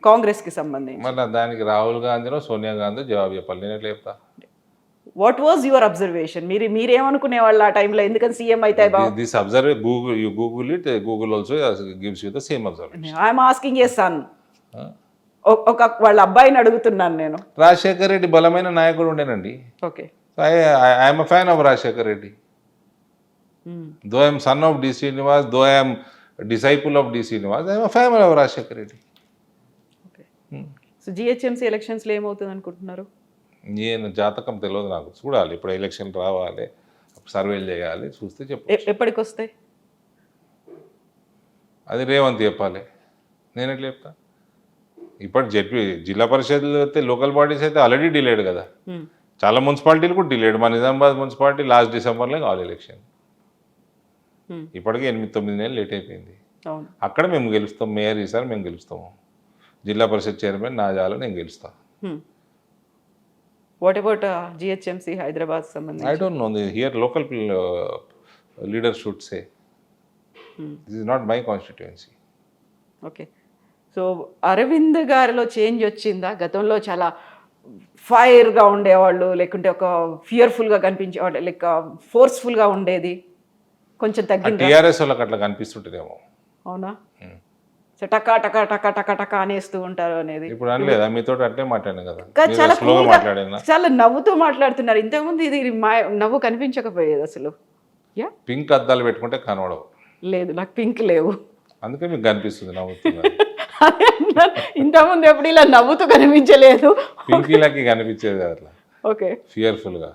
కాంగ్రెస్కి సంబంధించి. మళ్ళీ దానికి రాహుల్ గాంధీనో సోనియా గాంధీ జవాబు చెప్పాలి, నేను ఎట్లా చెప్తా? What was your observation? మీరేమనుకునే వాళ్ళు ఆ టైంలో, ఎందుకని సీఎం అయితే this observe Google, you Google it, Google also gives you the same observation. I'm asking a son, ఒక వాళ్ళ అబ్బాయిని అడుగుతున్నాను నేను. రాజశేఖర్ రెడ్డి బలమైన నాయకుడు ఉండేనండి. Okay, I'm a fan of Rajasekhar Reddy. Though I'm son of D Srinivas, though I'm disciple of D Srinivas, I'm a fan of Rajasekhar Reddy. Okay. So GHMC ఎలక్షన్స్లో ఏమవుతుంది అనుకుంటున్నారు? నేను జాతకం తెలియదు నాకు, చూడాలి. ఇప్పుడు ఎలక్షన్ రావాలి, సర్వేలు చేయాలి, చూస్తే చెప్పు. ఎప్పటికి వస్తాయి అది రేవంత్ చెప్పాలి, నేను ఎట్లా చెప్తా? ఇప్పుడు జిల్లా పరిషత్లు అయితే, లోకల్ బాడీస్ అయితే ఆల్రెడీ డిలేడ్ కదా. చాలా మున్సిపాలిటీలు కూడా డిలేడ్. మా నిజామాబాద్ మున్సిపాలిటీ లాస్ట్ డిసెంబర్లో కావాలి ఎలక్షన్. ఇప్పటికీ 8-9 నెలలు లేట్ అయిపోయింది. అక్కడ మేము గెలుస్తాం, మేయర్ ఈసారి మేము గెలుస్తాము, జిల్లా పరిషత్ చైర్మన్ నాజాలో నేను గెలుస్తా. వాట్ అబౌట్ జిహెచ్ఎంసీ హైదరాబాద్ సంబంధించి? I don't know, here local leader should say, this is not my constituency. Okay. So Arvind గారిలో చేంజ్ వచ్చిందా? గతంలో చాలా ఫైర్గా ఉండేవాళ్ళు, లేకుంటే ఒక ఫియర్ఫుల్గా కనిపించేవాళ్ళు, లైక్ ఫోర్స్ఫుల్గా ఉండేది, కొంచెం తగ్గింది. టీఆర్ఎస్ వాళ్ళకి అట్లా కనిపిస్తుంటేనేమో. అవునా? సో టకా టకా టకా టకా టకా అనేస్తూ ఉంటారు అనేది. ఇప్పుడు అనలేదా మీతో? అట్లే మాట్లాడాను కదా, చాలా స్లోగా మాట్లాడాను, చాలా నవ్వుతూ మాట్లాడుతున్నారు. ఇంతకుముందు ఇది నవ్వు కనిపించకపోయేది అసలు. యా, పింక్ అద్దాలు పెట్టుకుంటే కనబడవు. లేదు, నాకు పింక్ లేవు, అందుకే మీకు కనిపిస్తుంది నవ్వుతున్నారు. ఇంతకుముందు ఎప్పుడు ఇలా నవ్వుతూ కనిపించలేదు. పింకీలకి కనిపించేది అట్లా. ఓకే, ఫియర్ఫుల్గా,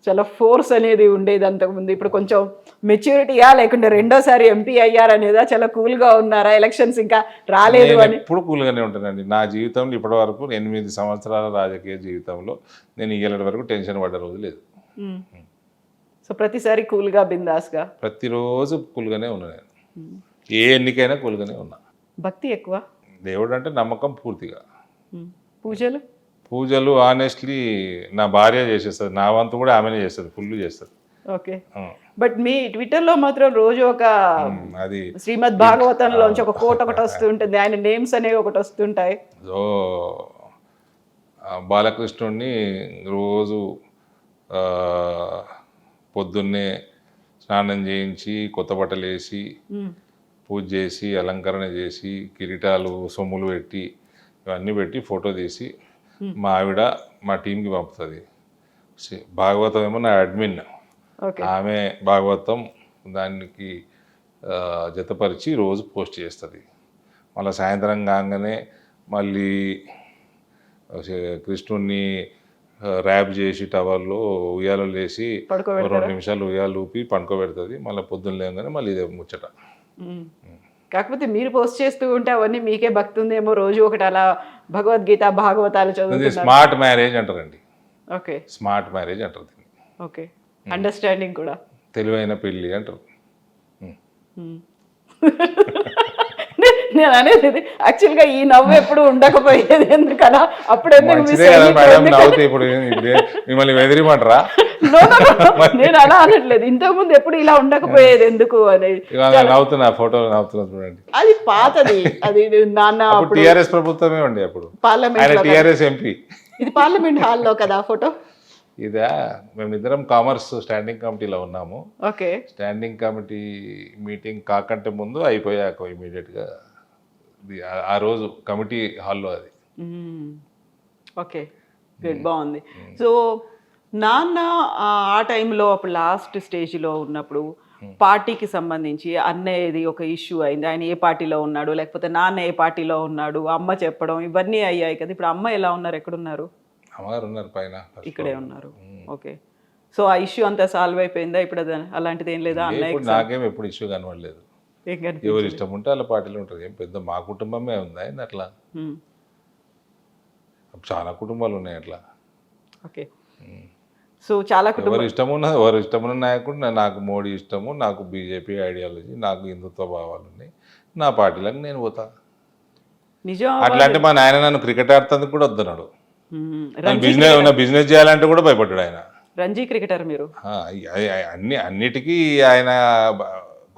చాలా ఫోర్స్ అనేది ఉండేది అంతకుముందు. ఇప్పుడు కొంచెం మెచ్యూరిటీయా, లేకుంటే రెండోసారి ఎంపీ అయ్యారనేదా, చాలా కూల్గా ఉన్నారా, ఎలక్షన్స్ ఇంకా రాలేదు అని? ఎప్పుడు కూల్గానే ఉంటానండి. నా జీవితంలో ఇప్పటి వరకు 8 సంవత్సరాల రాజకీయ జీవితంలో నేను ఇయ్యేటి వరకు టెన్షన్ పడ్డ రోజు లేదు. సో ప్రతిసారి కూల్గా, బిందాస్గా, ప్రతిరోజు కూల్గానే ఉన్నా నేను. ఏ ఎన్నికైనా కూల్గానే ఉన్నా. భక్తి ఎక్కువ, దేవుడు అంటే నమ్మకం పూర్తిగా. పూజలు ఆనెస్ట్లీ నా భార్య చేసేస్తుంది, నా వంతు కూడా ఆమెనే చేస్తుంది, ఫుల్ చేస్తుంది. ఓకే. బట్ మీ ట్విట్టర్లో మాత్రం రోజు ఒక అది శ్రీమద్ భాగవతంలోంచి ఒక కోట్ ఒకటి వస్తుంటుంది, ఆయన నేమ్స్ అనేవి ఒకటి వస్తుంటాయి. సో బాలకృష్ణుడిని రోజు పొద్దున్నే స్నానం చేయించి, కొత్త బట్టలు వేసి, పూజ చేసి, అలంకరణ చేసి, కిరీటాలు సొమ్ములు పెట్టి, ఇవన్నీ పెట్టి ఫోటో తీసి మా ఆవిడ మా టీంకి పంపుతుంది. భాగవతం ఏమో నా అడ్మిన్, ఆమె భాగవతం దానికి జతపరిచి రోజు పోస్ట్ చేస్తుంది. మళ్ళీ సాయంత్రం కాగానే మళ్ళీ కృష్ణుడిని ర్యాప్ చేసి టవర్లో ఉయ్యాలో లేసి 2 నిమిషాలు ఉయ్యాలు ఊపి పండుకోబెడుతుంది. మళ్ళీ పొద్దున్న లేగానే మళ్ళీ ఇదే ముచ్చట. కాకపోతే మీరు పోస్ట్ చేస్తూ ఉంటే అవన్నీ మీకే భక్తి ఉందేమో, రోజు ఒకటి అలా భగవద్గీత భాగవతాలు చదువుతున్నారు. స్మార్ట్ మ్యారేజ్ అంటారండి. ఓకే, స్మార్ట్ మ్యారేజ్ అంటారు దీన్ని. ఓకే, అండర్స్టాండింగ్ కూడా, తెలివైన పెళ్ళి అంటారు. నేను అనేది యాక్చువల్గా ఈ నవ్వు ఎప్పుడు ఉండకపోయేది ఎందుకలా, ఇప్పుడు మిమ్మల్ని ఎదిరిమంటారా? నేను అలా అనట్లేదు, ఇంతకుముందు ఎప్పుడు ఇలా ఉండకపోయేది ఎందుకు అనేది. నవ్వుతున్నా, ఫోటో నవ్వుతున్నా చూడండి. అది పాతది, అది నాన్న టిఆర్ఎస్ ప్రభుత్వమే ఉండే అప్పుడు, పార్లమెంట్, టిఆర్ఎస్ ఎంపీ. ఇది పార్లమెంట్ హాల్లో కదా ఫోటో? ఇదా, మేమిద్దరం కామర్స్ స్టాండింగ్ కమిటీలో ఉన్నాము. ఓకే, స్టాండింగ్ కమిటీ మీటింగ్ కాకంటే ముందు అయిపోయాక ఇమీడియట్గా ఆ రోజు కమిటీ హాల్లో అది. ఓకే, గుడ్, బాగుంది. సో నాన్న ఆ టైంలో అప్పుడు లాస్ట్ స్టేజ్లో ఉన్నప్పుడు పార్టీకి సంబంధించి అన్నయ్యది ఒక ఇష్యూ అయింది. ఆయన ఏ పార్టీలో ఉన్నాడు, లేకపోతే నాన్న ఏ పార్టీలో ఉన్నాడు, అమ్మ చెప్పడం, ఇవన్నీ అయ్యాయి కదా. ఇప్పుడు అమ్మ ఎలా ఉన్నారు, ఎక్కడున్నారు? అమ్మగారు ఉన్నారు పైన, ఇక్కడే ఉన్నారు. ఓకే, సో ఆ ఇష్యూ అంతా సాల్వ్ అయిపోయిందా ఇప్పుడు? అలాంటిది ఏం లేదా? అన్నయ్య నాకేం ఎప్పుడు ఇష్యూ కనబడలేదు. ఎవరు ఇష్టం ఉంటే వాళ్ళ పార్టీలో ఉంటారు. ఏం పెద్ద మా కుటుంబమే ఉందా అట్లా? చాలా కుటుంబాలు ఉన్నాయి అట్లా. ఓకే, సో చాలా ఎవరు ఇష్టమున్న నాయకుడు. నాకు మోడీ ఇష్టము, నాకు బీజేపీ ఐడియాలజీ, నాకు హిందుత్వ భావాలు ఉన్నాయి, నా పార్టీలకు నేను పోతా. నిజం. అట్లా అంటే మా నాయన నన్ను క్రికెట్ ఆడుతందుకు కూడా వద్దన్నాడు. బిజినెస్ చేయాలంటే కూడా భయపడ్డాడు ఆయన. రంజీ క్రికెటర్ మీరు? అన్నిటికీ ఆయన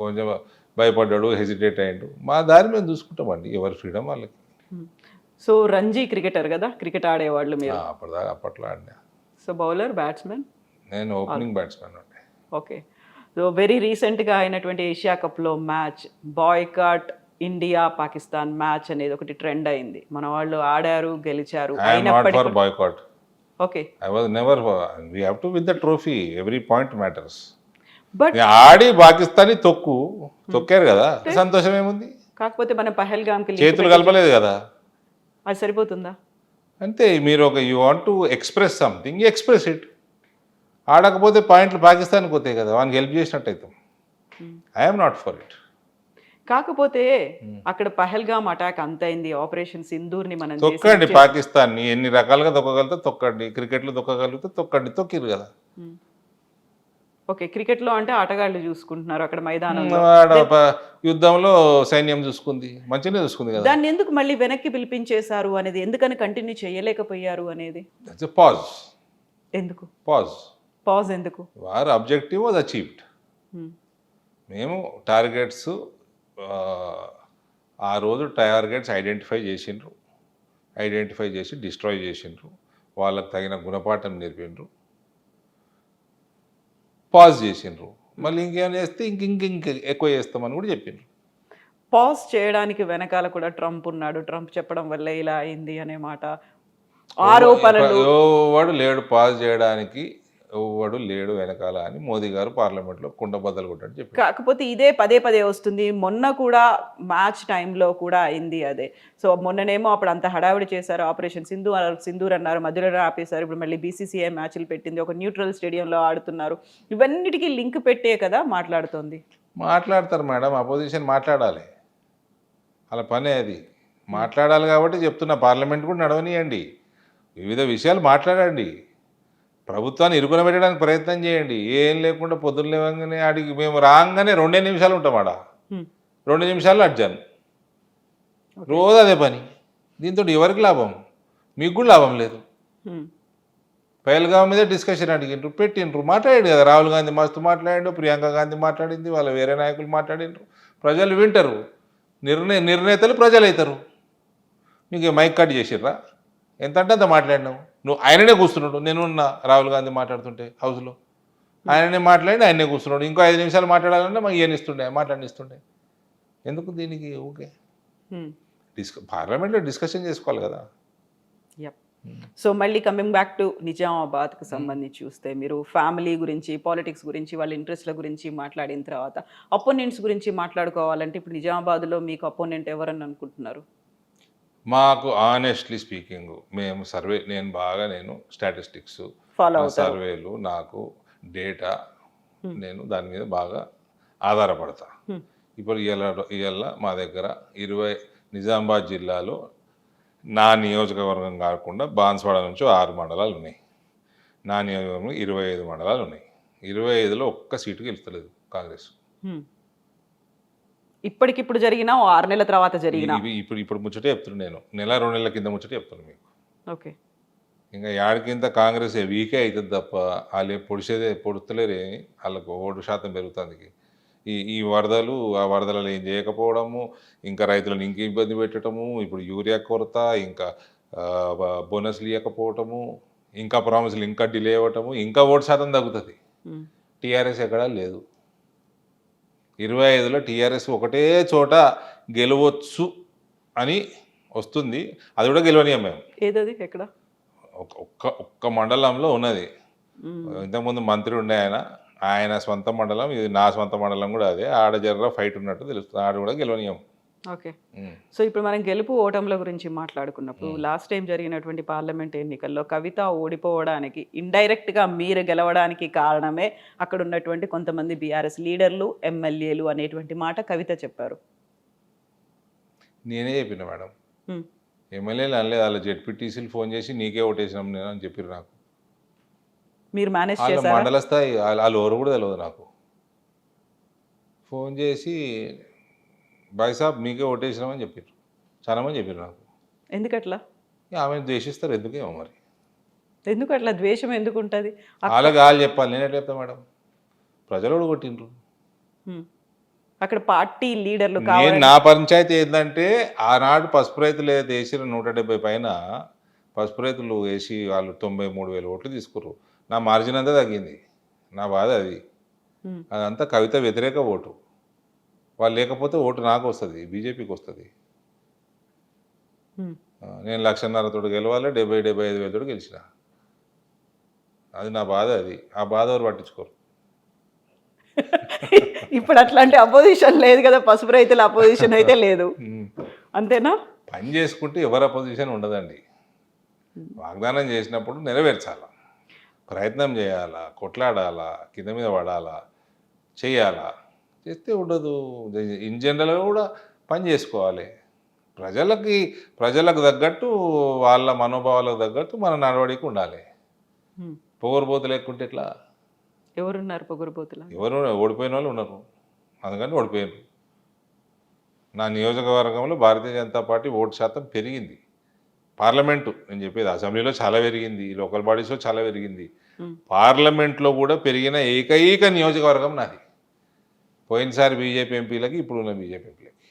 కొంచెం భయపడ్డాడు, హెసిటేట్ అయ్యాడు. మా దారి మేము చూసుకుంటామండి, ఎవరి ఫ్రీడమ్ వాళ్ళకి. సో రంజీ క్రికెటర్ కదా, క్రికెట్ ఆడేవాళ్ళు మీరు. అప్పటిదాకా అప్పట్లో ఆడినా. So bowler, batsmen? నేను ఓపెనింగ్ బ్యాట్స్మెన్ ఉండే. ఓకే. సో వెరీ రీసెంట్గా అయినటువంటి ఏషియా కప్లో match boycott India Pakistan match అనేది ఒకటి ట్రెండ్ అయింది. మన వాళ్ళు ఆడారు, గెలిచారు. I'm not for boycott. Okay. I was never. We have to win the trophy. Every point matters. But ఆడి పాకిస్తాన్ని తొక్కారు కదా, సంతోషం ఏముంది? కాకపోతే మన పహల్గామ్కి చేతులు కలపలేదు కదా, అది సరిపోతుందా? అంతే. మీరు you want to express something, express it. ఆడకపోతే పాయింట్లు పాకిస్తాన్కి పోతాయి కదా, వానికి హెల్ప్ చేసినట్టు అవుతాం. I'm not for it. కాకపోతే అక్కడ పహల్గామ్ అటాక్ అంత అయింది. ఆపరేషన్ సింధూర్ని మనం తొక్కండి పాకిస్తాన్ని, ఎన్ని రకాలుగా తొక్కగలిగితే తొక్కండి. క్రికెట్లో తొక్కగలిగితే తొక్కండి, తొక్కిరు కదా. ఓకే. క్రికెట్లో అంటే ఆటగాళ్ళు చూసుకుంటున్నారు అక్కడ మైదానం. యుద్ధంలో సైన్యం చూసుకుంది, మంచిగానే చూసుకుంది కదా. దాన్ని ఎందుకు మళ్ళీ వెనక్కి పిలిపించేశారు అనేది, ఎందుకని కంటిన్యూ చేయలేకపోయారు అనేది? పాజ్. ఎందుకు పాజ్ ఎందుకు? War objective was achieved. మేము టార్గెట్స్ ఆ రోజు టార్గెట్స్ ఐడెంటిఫై చేసి డిస్ట్రాయ్ చేసిండ్రు. వాళ్ళకి తగిన గుణపాఠం నేర్పిండ్రు, పాజ్ చేసిండ్రు. మళ్ళీ ఇంకేమైనా చేస్తే ఇంక ఎక్కువ చేస్తామని కూడా చెప్పిండ్రు. పాజ్ చేయడానికి వెనకాల కూడా ట్రంప్ ఉన్నాడు. ట్రంప్ చెప్పడం వల్ల ఇలా అయింది అనే మాట, ఆరోపణలు. ఎవడు లేడు పాజ్ చేయడానికి, ఎవడు లేడు వెనకాల అని మోదీ గారు పార్లమెంట్లో కుండబద్దలు కొట్టాడు చెప్పి. కాకపోతే ఇదే పదే వస్తుంది. మొన్న కూడా మ్యాచ్ టైంలో కూడా అయింది అదే. సో మొన్ననేమో అప్పుడు అంత హడావిడి చేశారు, ఆపరేషన్ సింధూర్ అన్నారు, మధ్యలో ఆపేశారు. ఇప్పుడు మళ్ళీ బీసీసీఐ మ్యాచ్లు పెట్టింది, ఒక న్యూట్రల్ స్టేడియంలో ఆడుతున్నారు. ఇవన్నిటికీ లింక్ పెట్టే కదా మాట్లాడుతోంది. మాట్లాడతారు మేడం, అపోజిషన్ మాట్లాడాలి, అలా పనే అది. మాట్లాడాలి కాబట్టి చెప్తున్నా, పార్లమెంట్ కూడా నడవనియండి, వివిధ విషయాలు మాట్లాడండి, ప్రభుత్వాన్ని ఇరుకునబెట్టడానికి ప్రయత్నం చేయండి. ఏం లేకుండా పొద్దున్న లేవగానే ఆడికి మేము రాగానే 2 నిమిషాలు ఉంటాం ఆడ, 2 నిమిషాల్లో అడ్జాను. రోజు అదే పని. దీంతో ఎవరికి లాభం? మీకు కూడా లాభం లేదు. పహల్గామ్ మీదే డిస్కషన్ అడిగిండ్రు, పెట్టిండ్రు, మాట్లాడాడు కదా. రాహుల్ గాంధీ మస్తు మాట్లాడిండు, ప్రియాంక గాంధీ మాట్లాడింది, వాళ్ళ వేరే నాయకులు మాట్లాడిండ్రు. ప్రజలు వింటారు, నిర్ణేతలు ప్రజలు అవుతారు. మీకు మైక్ కట్ చేసిర్రా? ఎంత అంటే అంత మాట్లాడినావు. నువ్వు ఆయననే కూర్చున్నాడు, నేనున్నా రాహుల్ గాంధీ మాట్లాడుతుంటే హౌస్లో ఆయననే మాట్లాడి ఆయనే కూర్చున్నాడు. ఇంకో 5 నిమిషాలు మాట్లాడాలంటే మాకు ఇయనిస్తుండే, మాట్లాడిస్తుండే. ఎందుకు దీనికి ఓకే? పార్లమెంట్లో డిస్కషన్ చేసుకోవాలి కదా. సో మళ్ళీ కమింగ్ బ్యాక్ టు నిజామాబాద్కు సంబంధించి చూస్తే, మీరు ఫ్యామిలీ గురించి, పాలిటిక్స్ గురించి, వాళ్ళ ఇంట్రెస్ట్ల గురించి మాట్లాడిన తర్వాత అపోనెంట్స్ గురించి మాట్లాడుకోవాలంటే ఇప్పుడు నిజామాబాద్లో మీకు అపోనెంట్ ఎవరని అనుకుంటున్నారు? మాకు ఆనెస్ట్లీ స్పీకింగ్ మేము నేను స్టాటిస్టిక్స్ సర్వేలు, నాకు డేటా, నేను దాని మీద బాగా ఆధారపడతా. ఇప్పుడు ఇవాళ మా దగ్గర నిజామాబాద్ జిల్లాలో నా నియోజకవర్గం కాకుండా బాన్స్వాడ నుంచి 6 మండలాలు ఉన్నాయి. నా నియోజకవర్గంలో 25 మండలాలు ఉన్నాయి. 25లో ఒక్క సీటు గెలుస్తలేదు కాంగ్రెస్. ఇప్పటికిప్పుడు జరిగినా 6 నెలల తర్వాత జరిగినా ఇప్పుడు ముచ్చటే చెప్తున్నాను నేను. నెల 2 నెలల కింద ముచ్చటే చెప్తున్నాను మీకు. ఓకే. ఇంకా యాడికింత కాంగ్రెస్ వీకే అవుతుంది తప్ప వాళ్ళు పొడుస్తలేరే. వాళ్ళకు 1% పెరుగుతుంది. ఈ వరదలు, ఆ వరదలలో ఏం చేయకపోవడము, ఇంకా రైతులను ఇంక ఇబ్బంది పెట్టడము, ఇప్పుడు యూరియా కొరత, ఇంకా బోనస్లు ఇవ్వకపోవటము, ఇంకా ప్రామిస్లు ఇంకా డిలే అవ్వటము, ఇంకా 1% తగ్గుతుంది. టీఆర్ఎస్ ఎక్కడా లేదు. 25లో టీఆర్ఎస్ ఒకటే చోట గెలవచ్చు అని వస్తుంది. అది కూడా గెలవనీయం మేము. ఏదది? ఎక్కడ? ఒక్క మండలంలో ఉన్నది. ఇంతకుముందు మంత్రి ఉండే ఆయన సొంత మండలం, ఇది నా సొంత మండలం కూడా అదే. ఆడ జర్ర ఫైట్ ఉన్నట్టు తెలుస్తుంది. ఆడ కూడా గెలవనీయం. ఓకే. సో ఇప్పుడు మనం గెలుపు ఓటముల గురించి మాట్లాడుకున్నప్పుడు, లాస్ట్ టైం జరిగినటువంటి పార్లమెంట్ ఎన్నికల్లో కవిత ఓడిపోవడానికి, ఇండైరెక్ట్గా మీరు గెలవడానికి కారణమే అక్కడ ఉన్నటువంటి కొంతమంది బీఆర్ఎస్ లీడర్లు, ఎమ్మెల్యేలు అనేటువంటి మాట కవిత చెప్పారు. నేనే చెప్పిన మేడం, ఎమ్మెల్యేలు అనలేదు, వాళ్ళ జెడ్పీటీసీలు ఫోన్ చేసి నీకే ఓటేసినాం నేను అని చెప్పారు నాకు. మీరు మేనేజ్ వాళ్ళ చేశారా? మండల స్థాయి వాళ్ళు ఎవరు కూడా తెలియదు నాకు. ఫోన్ చేసి బాయ్ సాబ్ మీకే ఓటేసినామని చెప్పారు, చాలామంది చెప్పారు నాకు. ఎందుకట్లా? ఆమె ద్వేషిస్తారు, ఎందుకేమో మరి. ఎందుకు అట్లా ద్వేషం ఎందుకు ఉంటుంది? వాళ్ళకి వాళ్ళు చెప్పాలి, నేను ఎట్లా చెప్తా మేడం? ప్రజలు కూడా కొట్టిండ్రు. అక్కడ పార్టీ లీడర్లు నేను కావాలి. నా పంచాయతీ ఏంటంటే ఆనాడు పసుపు రైతులు ఏదైతే వేసిరో 170 పైన పసుపు రైతులు వేసి వాళ్ళు 93,000 ఓట్లు తీసుకుర్రు. నా మార్జిన్ అంతా తగ్గింది. నా బాధ అది. ఉమ్, అదంతా కవిత వ్యతిరేక ఓటు. వాళ్ళు లేకపోతే ఓటు నాకు వస్తుంది, బీజేపీకి వస్తుంది. ఉమ్. నేను 1,50,000 తోటి గెలవాలి, 70-75 వేలతో గెలిచిన. అది నా బాధ అది. ఆ బాధ ఎవరు పట్టించుకోరు. ఇప్పుడు అట్లాంటి అపోజిషన్ లేదు కదా, పసుపు రైతుల అపోజిషన్ అయితే లేదు, అంతేనా? పని చేసుకుంటే ఎవరు అపోజిషన్ ఉండదండి. వాగ్దానం చేసినప్పుడు నెరవేర్చాలా, ప్రయత్నం చేయాలా, కొట్లాడాలా, కింద మీద పడాలా, చేయాలా. చేస్తే ఉండదు. ఇన్ జనరల్గా కూడా పని చేసుకోవాలి. ప్రజలకు తగ్గట్టు, వాళ్ళ మనోభావాలకు తగ్గట్టు మన నడవడికి ఉండాలి. ఉమ్. పొగరుబోతు లేకుంటే ఎట్లా? ఎవరున్నారు పొగరుబోతులా? ఎవరు ఓడిపోయిన వాళ్ళు ఉన్నారు, అందుకని ఓడిపోయారు. నా నియోజకవర్గంలో భారతీయ జనతా పార్టీ ఓటు శాతం పెరిగింది. పార్లమెంటు నేను చెప్పేది, అసెంబ్లీలో చాలా పెరిగింది, లోకల్ బాడీస్లో చాలా పెరిగింది. పార్లమెంట్లో కూడా పెరిగిన ఏకైక నియోజకవర్గం నాది. పోయినసారి బీజేపీ ఎంపీలకి, ఇప్పుడున్న బీజేపీ ఎంపీలకి.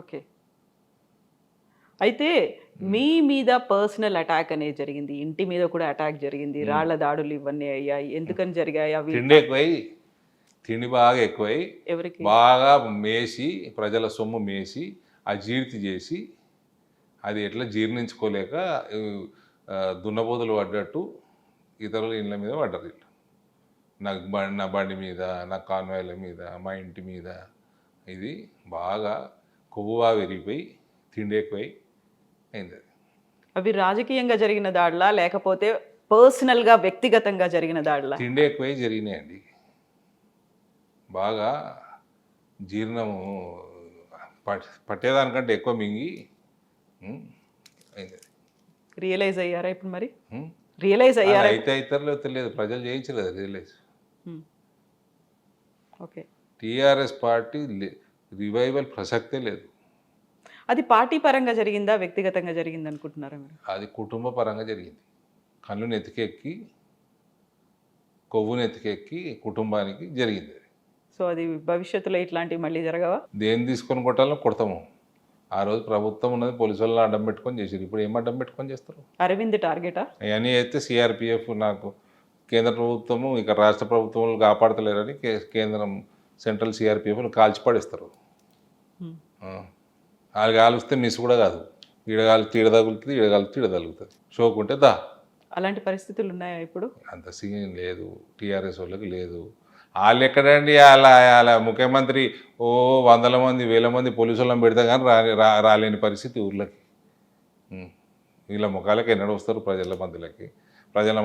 ఓకే. అయితే మీ మీద పర్సనల్ అటాక్ అనేది జరిగింది, ఇంటి మీద కూడా అటాక్ జరిగింది, రాళ్ల దాడులు ఇవన్నీ అయ్యాయి. ఎందుకని జరిగాయి అవి? తిండి ఎక్కువై, తిండి బాగా ఎక్కువై, ఎవరికి? బాగా మేసి, ప్రజల సొమ్ము మేసి, అజీర్తి చేసి, అది ఎట్లా జీర్ణించుకోలేక దున్నపోతులు పడ్డట్టు ఇతరుల ఇళ్ళ మీద పడ్డారు వీళ్ళు. నా బండి మీద, నా కాన్వాయ్ల మీద, మా ఇంటి మీద. ఇది బాగా కొవ్వుగా విరిగిపోయి, తిండి ఎక్కువై అయింది. అవి రాజకీయంగా జరిగిన దాడులా, లేకపోతే పర్సనల్గా వ్యక్తిగతంగా జరిగిన దాడులా? తిండి ఎక్కువై జరిగినాయండి. బాగా జీర్ణము పట్టేదానికంటే ఎక్కువ మింగి అయింది. రియలైజ్ అయ్యారా ఇప్పుడు మరి? రియలైజ్ అయ్యారా? అయితే అవుతారో తెలియదు, ప్రజలు చేయించలేదు realize. Okay. TRS party revival ప్రసక్తే లేదు. అది పార్టీ పరంగా జరిగిందా, వ్యక్తిగతంగా జరిగింది అనుకుంటున్నారా మీరు? అది కుటుంబ పరంగా జరిగింది. కళ్ళు నెత్తికెక్కి, కొవ్వు నెత్తికెక్కి కుటుంబానికి జరిగింది. సో అది భవిష్యత్తులో ఇట్లాంటివి మళ్ళీ జరగవా? దేన్ని తీసుకొని కొట్టాలో కొడతాము. ఆ రోజు ప్రభుత్వం ఉన్నది పోలీసు వాళ్ళని అడ్డం పెట్టుకొని చేసారు. ఇప్పుడు ఏం అడ్డం పెట్టుకొని చేస్తారు? అరవింద్ టార్గెటా? అవన్నీ అయితే సిఆర్పిఎఫ్, నాకు కేంద్ర ప్రభుత్వము ఇక రాష్ట్ర ప్రభుత్వములు కాపాడతలేరని కేంద్రం సెంట్రల్ సిఆర్పిఎఫ్లు కాల్చిపడేస్తారు. వాళ్ళు కాలుస్తే మిస్ కూడా కాదు. ఈడగాలిస్తే ఈడ తగులుతుంది, ఈడగాలిస్తే ఈడ తగులుతుంది. షోకుంటే దా. అలాంటి పరిస్థితులు ఉన్నాయా ఇప్పుడు? అంత సీన్ లేదు టీఆర్ఎస్ వాళ్ళకి, లేదు. వాళ్ళు ఎక్కడండి, అలా ముఖ్యమంత్రి ఓ 100 మంది 1000 మంది పోలీసు వాళ్ళని పెడితే కానీ రాలేని పరిస్థితి ఊర్లకి. వీళ్ళ ముఖాలకి ఎన్నడూ వస్తారు ప్రజల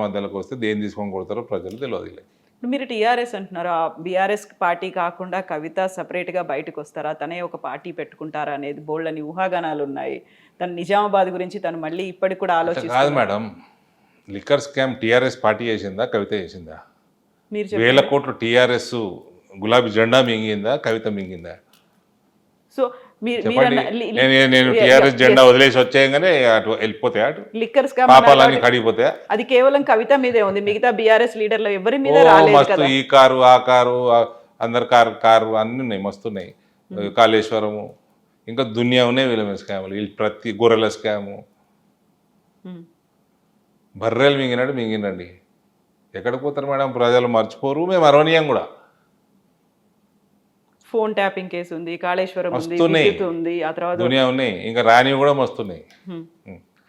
మధ్యలోకి వస్తే దేన్ని తీసుకొని కొడతారో ప్రజలు తెలియదు వీళ్ళకి. ఇప్పుడు మీరు టీఆర్ఎస్ అంటున్నారు, ఆ బీఆర్ఎస్ పార్టీ కాకుండా కవిత సపరేట్గా బయటకు వస్తారా, తనే ఒక పార్టీ పెట్టుకుంటారా అనేది బోల్డని ఊహాగానాలు ఉన్నాయి. తను నిజామాబాద్ గురించి తను మళ్ళీ ఇప్పటికి కూడా కాదు ఆలోచిస్తారు. Madam, liquor scam TRS party చేసిందా, కవిత చేసిందా? మీరు 1000 కోట్లు టీఆర్ఎస్ గులాబీ జెండా మింగిందా, కవిత మింగిందా? సో చెప్పండి. నేను టీఆర్ఎస్ జెండా వదిలేసి వచ్చేయగానే అటు వెళ్ళిపోతాయా, అటు లిక్కర్ స్కామ్ పాపాలన్నీ కడిగిపోతాయా? అది కేవలం కవిత మీదే ఉంది, మిగతా బీఆర్ఎస్ లీడర్లు ఎవరి మీద ఓ రాలేదు మస్తు, కదా. ఈ కారు ఆ కారు అందరు కారు అన్నీ ఉన్నాయి, మస్తున్నాయి. కాళేశ్వరము, ఇంకా దునియా ఉన్నాయి వీళ్ళ మీద స్కాములు. వీళ్ళు ప్రతి గొర్రెల స్కాము, బర్రెలు మింగినండి. ఎక్కడికి పోతారు మేడం? ప్రజలు మర్చిపోరు, మేము అరవనీయం కూడా. ఫోన్ ట్యాపింగ్ కేసు ఉంది, కాళేశ్వరం ఉంది, మస్తున్నాయి, విద్యుత్ ఉంది, ఆ తర్వాత దునియా ఉన్నాయి, ఇంకా రానివి కూడా మస్తున్నాయి.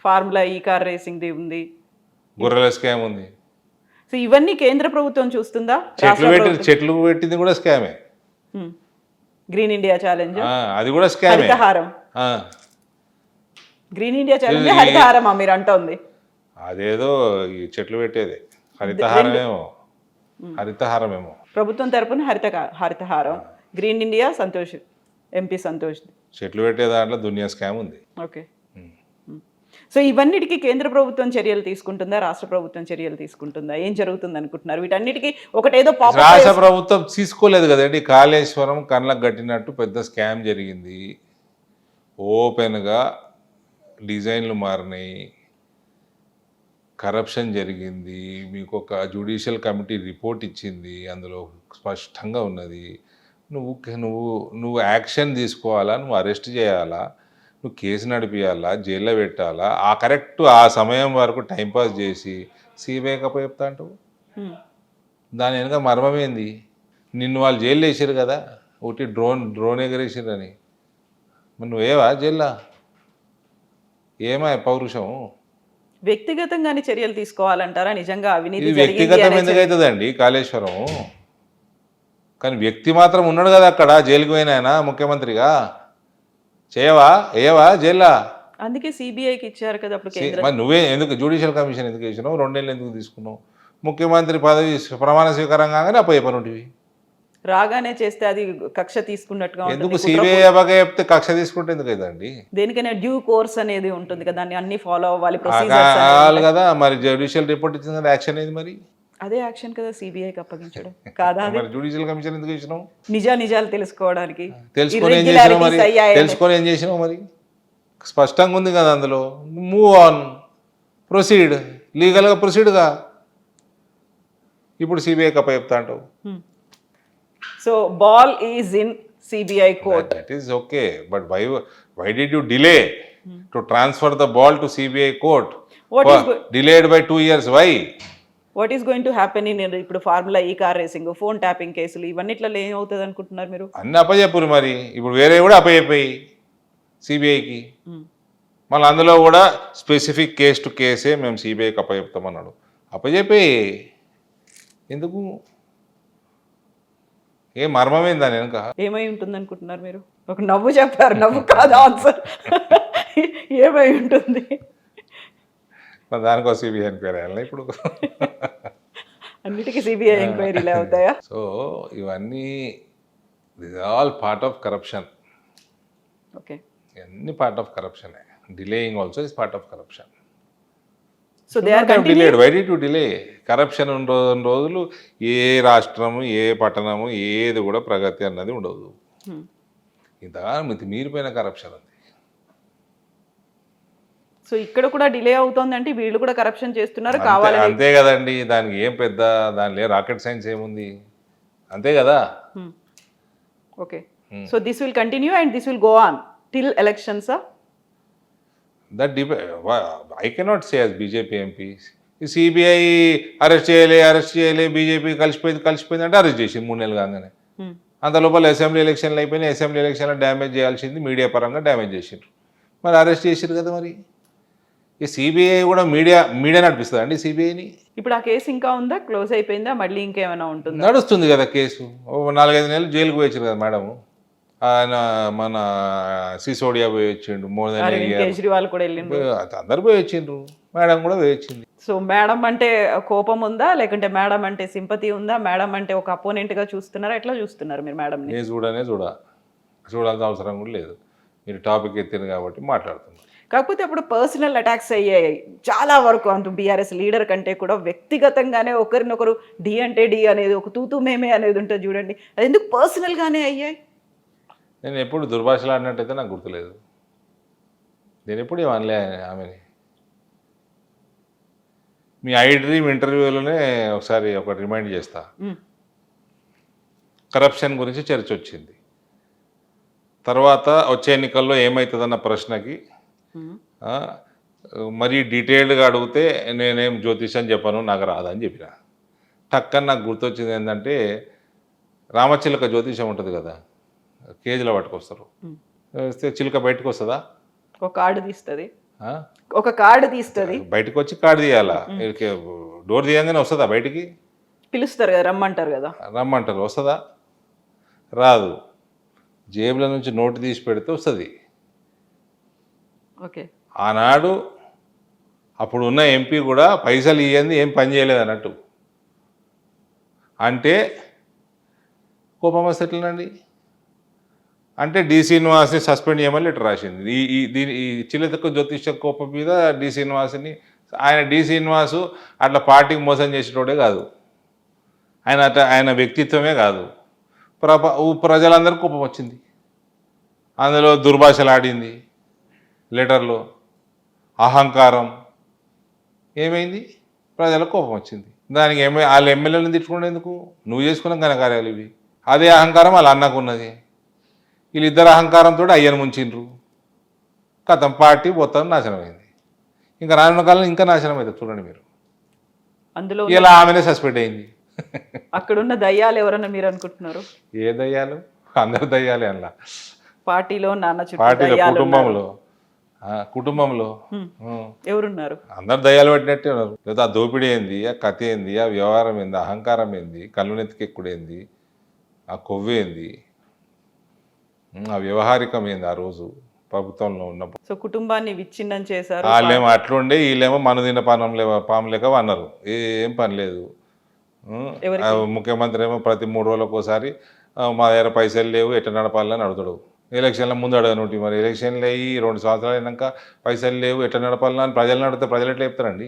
ఫార్ములా ఈ కార్ రేసింగ్ ది ఉంది, గొర్రెల స్కామ్ ఉంది. సో ఇవన్నీ కేంద్ర ప్రభుత్వం చూస్తుందా? చెట్లు పెట్టింది కూడా స్కామే. గ్రీన్ ఇండియా ఛాలెంజ్, అది కూడా స్కామే. హరితహారం, గ్రీన్ ఇండియా ఛాలెంజ్ హరితహారమా మీరు అంటోంది? అదేదో ఈ చెట్లు పెట్టేది హరితహారమేమో. ప్రభుత్వం తరపున Haritaharam, green India Santosh, MP Santosh. చెట్లు పెట్టే దాంట్లో దునియా స్కామ్ ఉంది. ఓకే. సో ఇవన్నిటికీ కేంద్ర ప్రభుత్వం చర్యలు తీసుకుంటుందా, రాష్ట్ర ప్రభుత్వం చర్యలు తీసుకుంటుందా? ఏం జరుగుతుంది అనుకుంటున్నారు? వీటన్నిటికీ ఒకటేదో రాష్ట్ర ప్రభుత్వం తీసుకోలేదు కదండి. కాళేశ్వరం కళ్ళకు కట్టినట్టు పెద్ద స్కామ్ జరిగింది. ఓపెన్గా డిజైన్లు మారినాయి, కరప్షన్ జరిగింది. మీకు ఒక జ్యుడిషియల్ కమిటీ రిపోర్ట్ ఇచ్చింది, అందులో స్పష్టంగా ఉన్నది. నువ్వు నువ్వు నువ్వు యాక్షన్ తీసుకోవాలా, నువ్వు అరెస్ట్ చేయాలా, నువ్వు కేసు నడిపియాలా, జైల్లో పెట్టాలా, ఆ కరెక్ట్ ఆ సమయం వరకు టైంపాస్ చేసి సిబిఐకి అప్పచెప్తా అంటావు. దాని వెనుక మర్మం ఏంది? నిన్ను వాళ్ళు జైల్లో వేసారు కదా, ఒకటి డ్రోన్ ఎగరేసారని. మరి నువ్వేవా జైల్లో? ఏమా పౌరుషం? వ్యక్తిగతంగానే చర్యలు తీసుకోవాలంటారా? నిజంగా అవినీతి ఇది జరిగింది వ్యక్తిగతం అనే ఎందుకు అవుతుందండి కాళేశ్వరం? కానీ వ్యక్తి మాత్రం ఉన్నాడు కదా అక్కడ, జైలుకి పోయిన ఆయన ముఖ్యమంత్రిగా. చేయవా? ఏవా జైల్లో? అందుకే సిబిఐకి ఇచ్చారు కదా అప్పుడు కేంద్రం. మరి నువ్వే ఎందుకు జ్యుడిషియల్ కమిషన్ ఎందుకు వేసినావు? 2 నెలలు ఎందుకు తీసుకున్నావు? ముఖ్యమంత్రి పదవి ప్రమాణ స్వీకారం కాగానే అప్పయ్యపనుంటివి. రాగానే చేస్తే అది కక్ష తీసుకున్నట్టుగా ఉంటుంది. ఎందుకు సిబిఐ అవ్వగా చెప్తే కక్ష తీసుకుంటే ఎందుకు అవుతుందండి? దేనికైనా డ్యూ కోర్స్ అనేది ఉంటుంది కదా, దాన్ని అన్ని ఫాలో అవ్వాలి, కావాలి ప్రొసీజర్స్. కదా, మరి జ్యుడిషియల్ రిపోర్ట్ ఇచ్చింది కదా, యాక్షన్ ఏది మరి? అదే యాక్షన్ కదా సిబిఐకి అప్పగించడం కాదా? అది మరి జ్యుడిషియల్ కమిషన్ ఎందుకు వేసినావు? నిజాలు తెలుసుకోవడానికి. తెలుసుకొని ఏం చేసినావు మరి? తెలుసుకొని ఏం చేసినావు మరి? స్పష్టంగా ఉంది కదా అందులో. మూవ్ ఆన్, ప్రొసీడ్, లీగల్గా ప్రొసీడ్గా. ఇప్పుడు సిబిఐకి అప్పచెప్తా అంటావు. So ball is in CBI court. That is okay, but why did you delay to transfer the ball to CBI court? What is Delayed by 2 years? Why? What is going to happen in ఇప్పుడు formula ఈ car racing, phone tapping కేసులు, ఇవన్నిట్లో ఏమవుతుంది అనుకుంటున్నారు మీరు? అన్ని అప్పచెప్పురు మరి. ఇప్పుడు వేరే కూడా అప్పచెప్పాయి సిబిఐకి. మళ్ళీ అందులో కూడా స్పెసిఫిక్ కేస్ టు కేసే మేము సిబిఐకి అప్పచెప్తామన్నాడు. అప్పచెప్పాయి ఎందుకు? ఏ మర్మమైంది దాని వెనుక? ఏమై ఉంటుంది అనుకుంటున్నారు మీరు? ఒక నవ్వు చెప్పారు, నవ్వు కాదు ఆన్సర్. ఏమై ఉంటుంది? మరి దానికో సిబిఐ ఎంక్వైరీ అయ్యాలి ఇప్పుడు. అన్నిటికీ సిబిఐ ఎంక్వైరీలే అవుతాయా? సో ఇవన్నీ this all part of corruption. Okay, అన్ని part of corruption. Delaying also is part of corruption. So they are delayed. Why the to delay? Corruption ఉన్న రోజులు ఏ రాష్ట్రము, ఏ పట్టణము, ఏది కూడా ప్రగతి అన్నది ఉండదు. ఇంతగా మీరిపోయిన కరప్షన్ ఉంది. సో ఇక్కడ కూడా డిలే అవుతుంది అంటే వీళ్ళు కూడా కరప్షన్ చేస్తున్నారు కావాలని. అంతే కదండి, దానికి ఏం పెద్ద దానిలో రాకెట్ సైన్స్ ఏముంది, అంతే కదా. Okay, so this will continue and this will go on till elections. That I cannot say as BJP MP. ఈ సిబిఐ అరెస్ట్ చేయలే, బీజేపీ కలిసిపోయింది అంటే అరెస్ట్ చేసింది 3 నెలలు కాగానే. అంత లోపల అసెంబ్లీ ఎలక్షన్లు అయిపోయినాయి. అసెంబ్లీ ఎలక్షన్లో డ్యామేజ్ చేయాల్సింది మీడియా పరంగా డ్యామేజ్ చేసిండ్రు. మరి అరెస్ట్ చేసారు కదా. మరి ఈ సిబిఐ కూడా మీడియా నడిపిస్తుంది అండి సిబిఐని. ఇప్పుడు ఆ కేసు ఇంకా ఉందా, క్లోజ్ అయిపోయిందా, మళ్ళీ ఇంకేమైనా ఉంటుందా? నడుస్తుంది కదా కేసు. 4-5 నెలలు జైలుకు పోయించారు కదా మేడం. ఆయన మన సిసోడియా పోయి వచ్చిండు. మోర్ దెన్ కేజ్రీవాల్ కూడా వెళ్ళిండు. అందరు పోయి వచ్చిండ్రు. మేడం కూడా పోయి వచ్చింది. సో మేడం అంటే కోపం ఉందా, లేకుంటే మేడం అంటే సింపతి ఉందా, మేడం అంటే ఒక అపోనెంట్ గా చూస్తున్నారా, ఎట్లా చూస్తున్నారు మీరు మేడం? నేను చూడాల్సిన అవసరం కూడా లేదు. మీరు టాపిక్ ఎత్తింది కాబట్టి మాట్లాడుతున్నారు. కాకపోతే అప్పుడు పర్సనల్ అటాక్స్ అయ్యాయి చాలా వరకు. అంటూ బీఆర్ఎస్ లీడర్ కంటే కూడా వ్యక్తిగతంగానే ఒకరినొకరు డి అంటే డి అనేది, ఒక తూతూ మేమే అనేది ఉంటుంది చూడండి, అది ఎందుకు పర్సనల్ గానే అయ్యాయి? నేను ఎప్పుడు దుర్భాషలు ఆడినట్టయితే నాకు గుర్తులేదు. నేను ఎప్పుడు ఏమనలే ఆమెని. మీ ఐ డ్రీమ్ ఇంటర్వ్యూలోనే ఒకసారి ఒకటి రిమైండ్ చేస్తా. కరప్షన్ గురించి చర్చ వచ్చింది. తర్వాత వచ్చే ఎన్నికల్లో ఏమవుతుందన్న ప్రశ్నకి మరీ డీటెయిల్డ్గా అడిగితే నేనేం జ్యోతిషం చెప్పను, నాకు రాదని చెప్పిన. టక్కని నాకు గుర్తొచ్చింది ఏంటంటే, రామచిలక జ్యోతిషం ఉంటుంది కదా, కేజీలో పట్టుకొస్తారు. వస్తే చిలుక బయటకు వస్తుందా? ఒక కార్డు తీస్తుంది, బయటకు వచ్చి కార్డు తీయాలా? డోర్ తీయంగానే వస్తుందా బయటికి? పిలుస్తారు కదా, రమ్మంటారు. వస్తుందా? రాదు. జేబుల నుంచి నోటు తీసి పెడితే వస్తుంది. ఓకే, ఆనాడు అప్పుడు ఉన్న ఎంపీ కూడా పైసలు ఇవ్వండి ఏం పని చేయలేదు అన్నట్టు అంటే కోపం వస్తే ఎట్లనండి? అంటే డి శ్రీనివాస్ని సస్పెండ్ చేయమని లెటర్ రాసింది. ఈ చిలతకు జ్యోతిష కోపం మీద డి శ్రీనివాస్ని. డి శ్రీనివాసు అట్లా పార్టీకి మోసం చేసేటోడే కాదు, ఆయన వ్యక్తిత్వమే కాదు. ప్రజలందరికీ కోపం వచ్చింది. అందులో దుర్భాషలు ఆడింది లెటర్లో, అహంకారం. ఏమైంది? ప్రజలకు కోపం వచ్చింది. దానికి వాళ్ళ ఎమ్మెల్యేలను తిట్టుకునేందుకు? నువ్వు చేసుకున్న ఘనకార్యాలు ఇవి. అదే అహంకారం వాళ్ళ అన్నకు ఉన్నది. వీళ్ళిద్దరు అహంకారంతో అయ్యను ముంచిండ్రు. కథం పార్టీ మొత్తం నాశనమైంది. ఇంకా రానున్న కాలంలో ఇంకా నాశనం అవుతుంది చూడండి మీరు. అందులో ఇలా ఆమెనే సస్పెండ్ అయింది. అక్కడున్న దయ్యాలు ఎవరన్నా మీరు అనుకుంటున్నారు? ఏ దయ్యాలు? అందరు దయ్యాలే అలా. పార్టీలో నాన్న చుట్టూ పార్టీలో దయ్యాలు కుటుంబంలో కుటుంబంలో ఎవరున్నారు? అందరు దయ్యాలు పట్టినట్టే ఉన్నారు. లేదా ఆ దోపిడీ ఏంది, ఆ కథ ఏంది, ఆ వ్యవహారం ఏంది, అహంకారం ఏంది, కళ్ళు నెత్తికెక్కుడేంది, ఆ కొవ్వేంది, ఆ వ్యవహారికం ఏంది ఆ రోజు ప్రభుత్వంలో ఉన్నప్పుడు. సో కుటుంబాన్ని విచ్ఛిన్నం చేశారు. వాళ్ళేమో అట్లుండే వీళ్ళేమో మనుదిన పాము లేక అన్నారు. ఏం పని లేదు. ఆ ముఖ్యమంత్రి ఏమో ప్రతి 3 రోజులకు ఒకసారి మా దగ్గర పైసలు లేవు ఎట్లా నడపాలని అడుగుతాడు. ఎలక్షన్ల ముందు అడగనుంటి, మరి ఎలక్షన్లు అయ్యి 2 సంవత్సరాలు అయినాక పైసలు లేవు ఎట్లా నడపాలని అని ప్రజలను అడిగితే ప్రజలు ఎట్లా చెప్తారండి?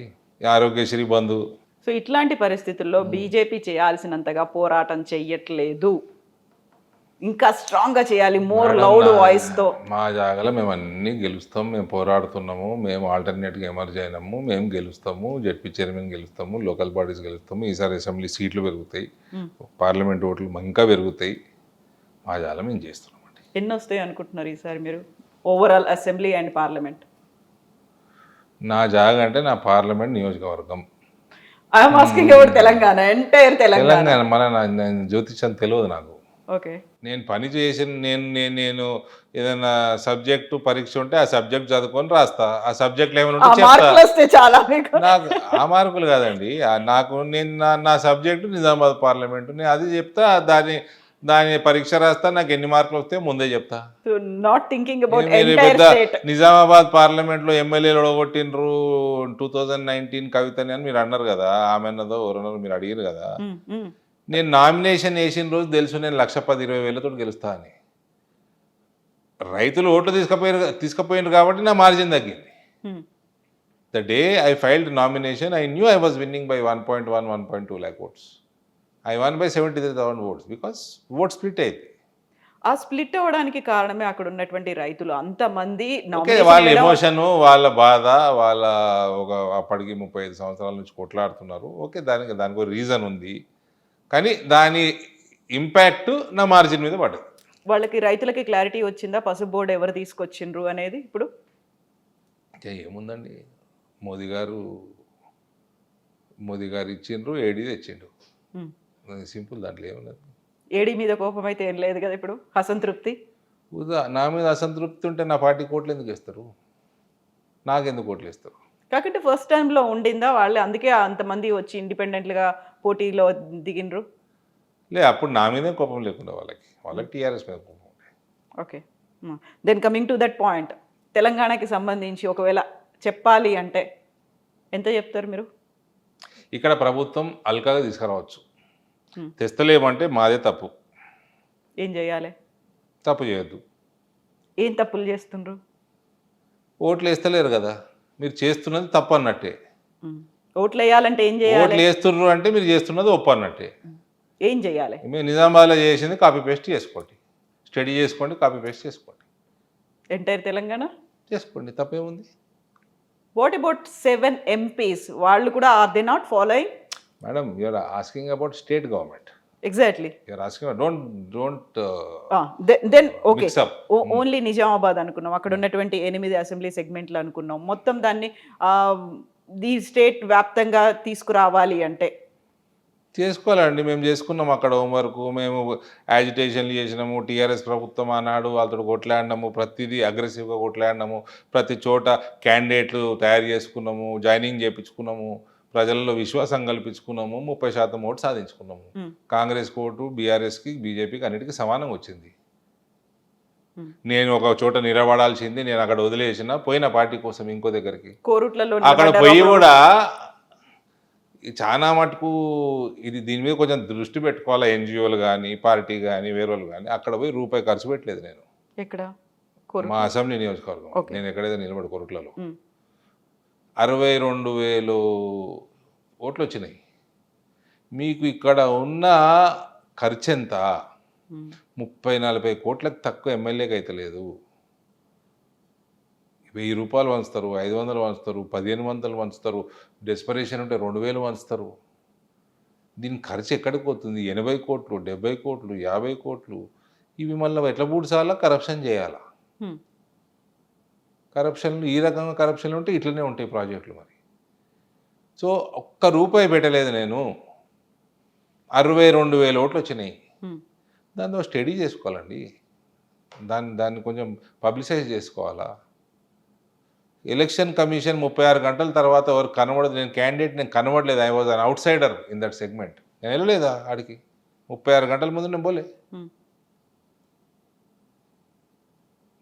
ఆరోగ్యశ్రీ బంధు. సో ఇట్లాంటి పరిస్థితుల్లో బీజేపీ చేయాల్సినంతగా పోరాటం చెయ్యట్లేదు, ఇంకా స్ట్రాంగ్ గా చేయాలి, మోర్ లౌడ్ వాయిస్ తో. మా జాగాలో మేము అన్నీ గెలుస్తాం, మేము పోరాడుతున్నాము, మేము ఆల్టర్నేట్గా ఎమర్జ్ అయినాము, మేము గెలుస్తాము, జడ్పీ చైర్మన్ గెలుస్తాము, లోకల్ బాడీస్ గెలుస్తాము, ఈసారి అసెంబ్లీ సీట్లు పెరుగుతాయి, పార్లమెంట్ ఓట్లు ఇంకా పెరుగుతాయి. మా జాగాలో మేము చేస్తున్నాం. ఎన్ని వస్తాయి అనుకుంటున్నారు ఈసారి మీరు ఓవరాల్ అసెంబ్లీ అండ్ పార్లమెంట్? నా జాగా అంటే నా పార్లమెంట్ నియోజకవర్గం. I'm asking about Telangana, entire Telangana. మన జ్యోతిషం తెలియదు నాకు. ఓకే, నేను పని చేసిన నేను ఏదైనా సబ్జెక్టు పరీక్ష ఉంటే ఆ సబ్జెక్ట్ చదువుకొని రాస్తా. ఆ సబ్జెక్ట్లో ఏమైనా ఉంటే వస్తే చాలా నాకు ఆ మార్కులు కాదండి. నాకు నేను నా సబ్జెక్టు నిజామాబాద్ పార్లమెంటు, నేను అది చెప్తా, దాని పరీక్ష రాస్తా, నాకు ఎన్ని మార్కులు వస్తే ముందే చెప్తా. నాట్ థింకింగ్ అబౌట్ మీరు పెద్ద నిజామాబాద్ పార్లమెంట్లో ఎమ్మెల్యేలు ఒడగొట్టిండ్రు 2019 కవితని అని మీరు అన్నారు కదా, ఆమె అన్నదో ఎవరన్నారు మీరు అడిగారు కదా. నేను నామినేషన్ వేసిన రోజు తెలుసు నేను 1,10,20,000 గెలుస్తా అని. రైతులు ఓట్లు తీసుకుపోయినారు కాబట్టి నా మార్జిన్ తగ్గింది. The day I filed nomination I knew I was winning by 1.1, 1.2 lakh votes. I won by 73,000 votes because vote split అయింది. ఆ స్ప్లిట్ అవ్వడానికి కారణమే అక్కడ ఉన్నటువంటి రైతులు అంతమంది. వాళ్ళ ఎమోషన్, వాళ్ళ బాధ, వాళ్ళ అప్పటికి 35 సంవత్సరాల నుంచి కొట్లాడుతున్నారు. ఓకే, దానికి ఒక రీజన్ ఉంది, కానీ దాని ఇంపాక్ట్ నా మార్జిన్ మీద పడ్డది. వాళ్ళకి రైతులకి క్లారిటీ వచ్చిందా పసుపు బోర్డు ఎవరు తీసుకొచ్చిండ్రు అనేది? ఇప్పుడు ఏముందండి, మోదీ గారు ఇచ్చిండ్రు, ఏడీ తెచ్చిండ్రు, సింపుల్. దాంట్లో ఏమున్నది? ఏడీ మీద కోపం అయితే ఏం లేదు కదా. ఇప్పుడు అసంతృప్తి, నా మీద అసంతృప్తి ఉంటే నా పార్టీ కోట్లు ఎందుకు ఇస్తారు? నాకెందుకు కోట్లు ఇస్తారు? కాకుంటే ఫస్ట్ టైంలో ఉండిందా వాళ్ళే, అందుకే అంతమంది వచ్చి ఇండిపెండెంట్గా పోటీలో దిగినరు? అప్పుడు నా మీదే కోపం లేకుండా వాళ్ళకి టీఆర్ఎస్ మీద కోపం ఉండే. Okay, then coming to that point, తెలంగాణకి సంబంధించి ఒకవేళ చెప్పాలి అంటే ఎంత చెప్తారు మీరు? ఇక్కడ ప్రభుత్వం అల్కాగా తీసుకురావచ్చు, తెస్తలేమంటే మాదే తప్పు. ఏం చేయాలి? తప్పు చేయొద్దు. ఏం తప్పులు చేస్తుండ్రు? ఓట్లు వేస్తలేరు కదా, మీరు చేస్తున్నది తప్పు అన్నట్టే. ఓట్లు వేయాలంటే ఏం చేయాలి? ఓట్లు వేస్తున్నారు అంటే మీరు చేస్తున్నది ఒప్పు అన్నట్టే. ఏం చేయాలి? మీరు నిజామాబాద్లో చేసింది కాపీ పేస్ట్ చేసుకోండి, స్టడీ చేసుకోండి, కాపీ పేస్ట్ చేసుకోండి, ఎంటైర్ తెలంగాణ చేసుకోండి, తప్పేముంది? What about 7 MPs? వాళ్ళు కూడా are they not following? Madam, you're asking about state government. Exactly, you're asking don't then okay, only Nizamabad అనుకున్నాం, అక్కడ ఉన్నటువంటి 8 అసెంబ్లీ సెగ్మెంట్లు అనుకున్నాం. మొత్తం దాన్ని ఈ స్టేట్ వ్యాప్తంగా తీసుకురావాలి అంటే చేసుకోవాలండి. మేము చేసుకున్నాం అక్కడ హోంవర్క్, మేము యాజిటేషన్లు చేసినాము, టీఆర్ఎస్ ప్రభుత్వం ఆనాడు వాళ్ళతో కొట్లాడినాము, ప్రతిదీ అగ్రెసివ్గా కొట్లాడినాము, ప్రతి చోట క్యాండిడేట్లు తయారు చేసుకున్నాము, జాయినింగ్ చేయించుకున్నాము, ప్రజల్లో విశ్వాసం కల్పించుకున్నాము, 30% ఓటు సాధించుకున్నాము. కాంగ్రెస్ ఓటు బీఆర్ఎస్కి బీజేపీకి అన్నిటికీ సమానంగా వచ్చింది. నేను ఒక చోట నిలబడాల్సింది నేను అక్కడ వదిలేసిన పోయిన పార్టీ కోసం ఇంకో దగ్గరికి, కోరుట్లలో అక్కడ పోయి కూడా చాలా మటుకు దీని మీద కొంచెం దృష్టి పెట్టుకోవాలి. ఎన్జిఓలు కానీ పార్టీ కానీ వేరే వాళ్ళు కానీ అక్కడ పోయి రూపాయి ఖర్చు పెట్టలేదు నేను. ఎక్కడ? మా అసెంబ్లీ నియోజకవర్గం, నేను ఎక్కడైతే నిలబడి కోరుట్లలో 62,000 ఓట్లు వచ్చినాయి. మీకు ఇక్కడ ఉన్న ఖర్చు ఎంత? 30-40 కోట్లకు తక్కువ ఎమ్మెల్యేకి అయితే లేదు. 1000 రూపాయలు వంచుతారు, 500 వంచుతారు, 1500 వంచుతారు, డెస్పరేషన్ ఉంటే 2000 వంచుతారు. దీని ఖర్చు ఎక్కడికి పోతుంది? 80 కోట్లు, 70 కోట్లు, 50 కోట్లు, ఇవి మళ్ళీ ఎట్లా పూడ్చాలా? కరప్షన్ చేయాలా? కరప్షన్లు ఈ రకంగా కరప్షన్లు ఉంటే ఇట్లనే ఉంటాయి ప్రాజెక్టులు మరి. సో ఒక్క రూపాయి పెట్టలేదు నేను, 62,000 ఓట్లు వచ్చినాయి. దాన్ని స్టడీ చేసుకోవాలండి, దాన్ని కొంచెం పబ్లిసైజ్ చేసుకోవాలా. ఎలక్షన్ కమిషన్ 36 గంటల తర్వాత ఎవరు కనబడదు, నేను కనబడలేదు, I was an out cider in that segment. నేను వెళ్ళలేదా ఆడికి? 36 గంటల ముందు నేను పోలే.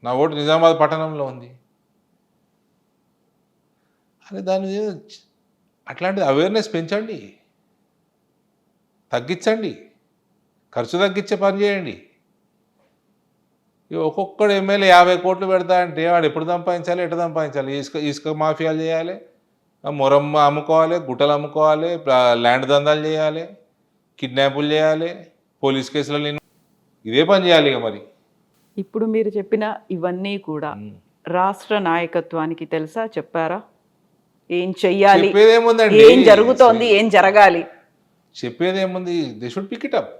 నా ఓటు నిజామాబాద్ పట్టణంలో ఉంది. అని దాని మీద అట్లాంటి అవేర్నెస్ పెంచండి, తగ్గించండి, ఖర్చు తగ్గించే పని చేయండి. ఒక్కొక్కడు ఎమ్మెల్యే 50 కోట్లు పెడతా అంటే వాడు ఎప్పుడు సంపాదించాలి, ఎట్లా సంపాదించాలి? ఇసుక మాఫియాలు చేయాలి, మొరమ్మ అమ్ముకోవాలి, గుట్టలు అమ్ముకోవాలి, ల్యాండ్ దందాలు చేయాలి, కిడ్నాపులు చేయాలి, పోలీస్ కేసులు, ఇదే పని చేయాలి ఇక మరి. ఇప్పుడు మీరు చెప్పిన ఇవన్నీ కూడా రాష్ట్ర నాయకత్వానికి తెలుసా? చెప్పారా? ఏం చెయ్యాలి, చెప్పేదేముందండి, ఏం జరుగుతోంది, ఏం జరగాలి? చెప్పేదేముంది? They should pick it up.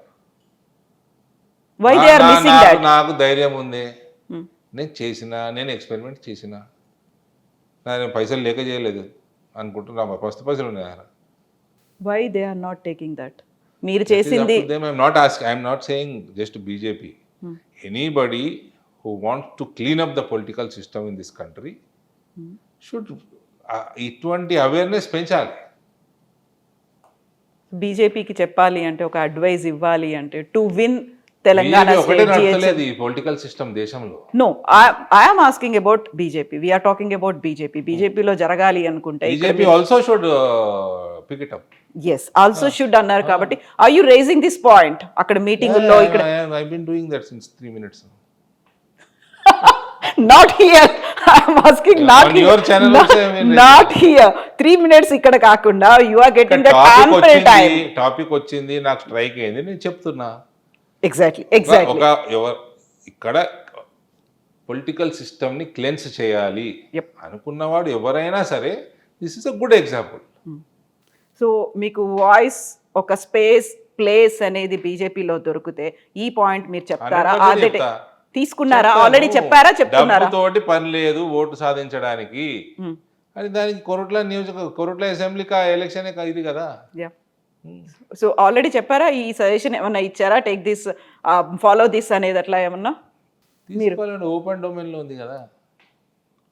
Why they are missing that? నాకు ధైర్యం ఉంది, నేను ఎక్స్పెరిమెంట్ చేసిన, నేను పైసలు లేక చేయలేదు అనుకుంటున్నా, ఫస్ట్ పైసలు ఉన్నాయి. Why they are not taking that? మీరు చేసింది I'm not saying just BJP. Anybody who wants to clean up the political system in this country should ఇటువంటి అవేర్నెస్ పెంచాలి. బీజేపీకి చెప్పాలి అంటే, ఒక అడ్వైజ్ ఇవ్వాలి అంటే, టు విన్ తెలంగాణ ఒకటే నడతలేదు ఈ పొలిటికల్ సిస్టమ్ దేశంలో. No, I'm asking about BJP. We're talking about BJP. బీజేపీలో జరగాలి అనుకుంటే BJP also should pick it up. Yes, also should అన్నారు కాబట్టి are you raising this point అక్కడ మీటింగుల్లో? ఇక్కడ I been doing that since 3 minutes. Not here, I'm asking not here, not here. 3 minutes ఇక్కడ కాకుండా you are getting the ample time. Topic వచ్చింది, నాకు strike అయింది, నేను చెప్తున్నా. ఎగ్జాక్ట్లీ. ఇక్కడ పొలిటికల్ సిస్టమ్ని క్లెన్స్ చేయాలి అనుకున్నవాడు ఎవరైనా సరే, this is a good example. So మీకు వాయిస్, ఒక స్పేస్, ప్లేస్ అనేది బీజేపీలో దొరికితే ఈ పాయింట్ మీరు చెప్తారా? తీసుకున్నారా? ఆల్రెడీ చెప్పారా? చెప్తున్నారా? తోటి పని లేదు ఓటు సాధించడానికి అని, దానికి కొరుట్ల అసెంబ్లీ ఎలక్షన్ ఇది కదా. సో ఆల్రెడీ చెప్పారా? ఈ సజెషన్ ఏమన్నా ఇచ్చారా? టేక్ దిస్, ఫాలో దిస్ అనేది అట్లా ఏమన్నా? తీసుకోవాలండి, ఓపెన్ డొమైన్ లో ఉంది కదా.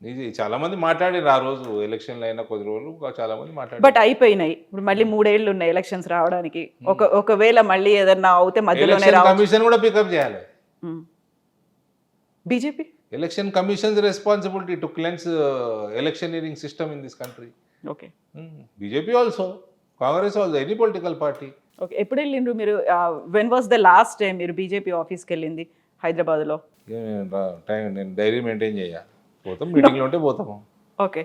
ఇది చాలా మంది మాట్లాడారు ఆ రోజు ఎలక్షన్లు అయినా కొద్ది రోజులు, చాలా మంది మాట్లాడారు. బట్ అయిపోయినాయి. ఇప్పుడు మళ్ళీ 3 ఏళ్ళు ఉన్నాయి ఎలక్షన్స్ రావడానికి. ఒకవేళ మళ్ళీ ఏదన్నా అవుతే మధ్యలోనే కమిషన్ కూడా పికప్ చేయాలి. BJP election commissions responsibility to cleanse electioneering system in this country. Okay, BJP also, Congress also, any political party. Okay, ఎప్పుడు వెళ్ళిండ్రు మీరు? When was the last time మీరు బీజేపీ ఆఫీస్కి వెళ్ళింది హైదరాబాద్లో? నేను డైరీ మెయింటైన్ చేయాలి, పోతాం, మీటింగ్లో ఉంటే పోతాము. ఓకే,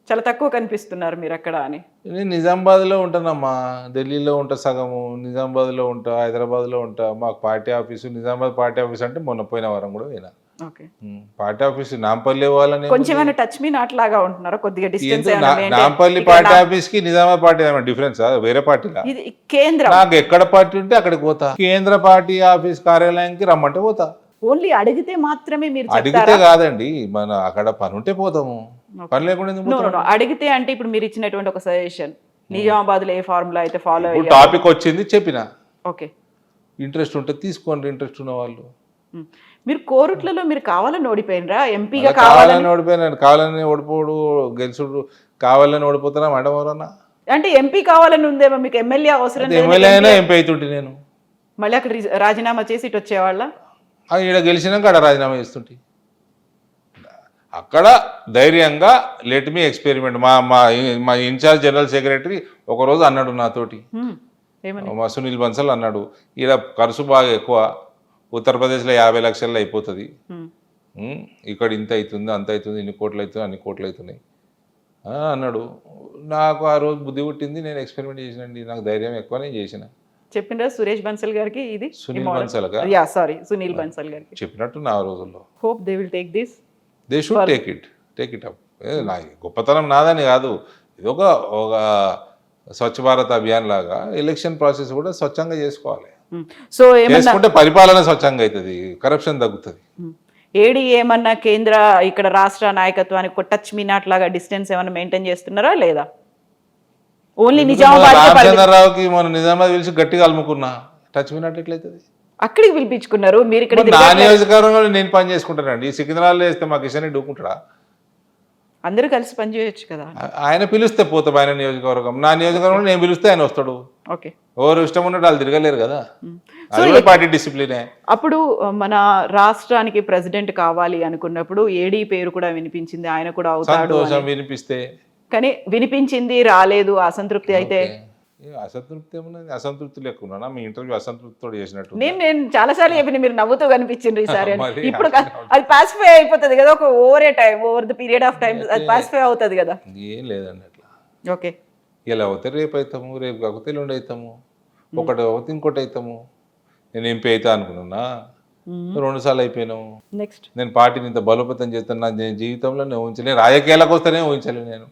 చాలా తక్కువ కనిపిస్తున్నారు మీరు అక్కడ అని. నేను నిజామాబాద్లో ఉంటానమ్మా, ఢిల్లీలో ఉంటా సగము, నిజామాబాద్లో ఉంటా, హైదరాబాద్లో ఉంటా. మాకు party office Nizamabad party office అంటే మొన్న పోయిన వారం కూడా పోయినా. ఓకే, పార్టీ ఆఫీస్ నాంపల్లి వాళ్ళని కొంచెం టచ్ మీ నాట్ లాగా ఉంటున్నారా? కొద్దిగా డిస్టెన్స్. నాంపల్లి పార్టీ ఆఫీస్ కి నిజామాబాద్ పార్టీ ఏమైనా డిఫరెన్స్? వేరే పార్టీ ఇది కేంద్రం. నాకు ఎక్కడ పార్టీ ఉంటే అక్కడికి పోతా. కేంద్ర పార్టీ ఆఫీస్ కార్యాలయానికి రమ్మంటే పోతా. ఓన్లీ అడిగితే మాత్రమే మీరు అడిగితే కాదండి, మన అక్కడ పని ఉంటే పోతాము, పని లేకుండా అడిగితే అంటే ఇప్పుడు మీరు ఇచ్చినటువంటి ఒక సజెషన్, నిజామాబాద్ లో ఏ ఫార్ములా అయితే ఫాలో అయ్యారు, టాపిక్ వచ్చింది చెప్పిన. ఓకే, ఇంట్రెస్ట్ ఉంటే తీసుకోండి, ఇంట్రెస్ట్ ఉన్న వాళ్ళు. మీరు కోరుట్లలో మీరు కావాలని ఓడిపోయినరా? ఎంపీగా కావాలని ఓడిపోయినాను, కావాలని ఓడిపోడు, గెలుచుడు, కావాలని ఓడిపోతున్నా మేడం ఎవరన్నా అంటే ఎంపీ కావాలని ఉందేమో మీకు? ఎమ్మెల్యే అవసరం? ఎమ్మెల్యే అయినా ఎంపీ అవుతుంటే నేను మళ్ళీ అక్కడ రాజీనామా చేసి ఇటు వచ్చేవాళ్ళ? ఈడ గెలిచినాక అక్కడ రాజీనామా చేస్తుంటే, అక్కడ ధైర్యంగా లెట్ మీ ఎక్స్పెరిమెంట్. మా ఇన్ఛార్జ్ జనరల్ సెక్రటరీ ఒకరోజు అన్నాడు నాతోటి, మా సునీల్ బన్సల్ అన్నాడు, ఈడ ఖర్చు బాగా ఎక్కువ, ఉత్తరప్రదేశ్లో 50 లక్షల్లో అయిపోతుంది, ఇక్కడ ఇంత అవుతుంది, అంత అవుతుంది, ఇన్ని కోట్లు అవుతుంది, అన్ని కోట్లు అవుతున్నాయి అన్నాడు. నాకు ఆ రోజు బుద్ధి పుట్టింది, నేను ఎక్స్పెరిమెంట్ చేసినండి, నాకు ధైర్యం ఎక్కువ, నేను చేసిన. చెప్పిండ్రా సురేష్ బన్సల్ గారికి? ఇది సునీల్ బన్సల్ సునీల్ బన్సల్ గారికి చెప్పినట్టు నా రోజుల్లో. Hope they will take this, they should take it up. నా గొప్పతనం నాదని కాదు, ఇది ఒక స్వచ్ఛ భారత్ అభియాన్ లాగా ఎలక్షన్ ప్రాసెస్ కూడా స్వచ్ఛంగా చేసుకోవాలి. సో ఏమన్నా చేసుకుంటే పరిపాలన స్వచ్ఛంగా అవుతుంది, కరప్షన్ తగ్గుతుంది. ఏడీ ఏమన్నా కేంద్ర ఇక్కడ రాష్ట్ర నాయకత్వానికి ఒక టచ్ మినాట్ లాగా డిస్టెన్స్ ఏమన్నా మెయింటైన్ చేస్తున్నారా లేదా? ఓన్లీ నిజామాబాద్ రామచంద్రరావుకి మన నిజామాబాద్ పిలిచి గట్టిగా అలుముకున్నా టచ్ మినట్ ఎట్లయితుంది? అక్కడికి పిలిపించుకున్నారు, మీరు ఇక్కడ నా నియోజకవర్గంలో నేను పని చేసుకుంటానండి. సికింద్రాబాద్లో వేస్తే మా కిషన్ రెడ్డి ఊకుంటాడా? అందరూ కలిసి పని చేయొచ్చు కదా. ఆయన పిలిస్తే పోతాం ఆయన నియోజకవర్గం, నా నియోజకవర్గంలో నేను పిలిస్తే ఆయన వస్తాడు. ఓకే, ఎవరు ఇష్టం ఉన్నట్టు వాళ్ళు తిరగలేరు కదా, అది కూడా పార్టీ డిసిప్లినే. అప్పుడు మన రాష్ట్రానికి ప్రెసిడెంట్ కావాలి అనుకున్నప్పుడు ఏడీ పేరు కూడా వినిపించింది, ఆయన కూడా అవుతాడు సంతోషం వినిపిస్తే. కానీ వినిపించింది రాలేదు, అసంతృప్తి అయితే. అసంతృప్తి ఏమన్నది? అసంతృప్తి లేకున్నా మీ ఇంటర్వ్యూ అసంతృప్తితో చేసినట్టు నేను చాలాసార్లు చెప్పిన, మీరు నవ్వుతూ కనిపించింది ఈసారి. మరి ఇప్పుడు అది పాసిఫై అయిపోతుంది కదా, ఒక over the period of time అది పాసిఫై అవుతుంది కదా. ఏం లేదండి అట్లా. ఓకే, ఇలా అవుతే రేపు అవుతాము, రేపు కాకపోతే ఎల్లుండి అవుతాము, ఒకటి అవుతే ఇంకోటి అవుతాము. నేను ఎంపీ అవుతా అనుకున్నా, 2 సార్లు అయిపోయినాము. నెక్స్ట్ నేను పార్టీని ఇంత బలోపేతం చేస్తున్నా, నేను జీవితంలో నేను ఊహించలేను, రాజకీయాలకు వస్తేనే ఊహించలేను. నేను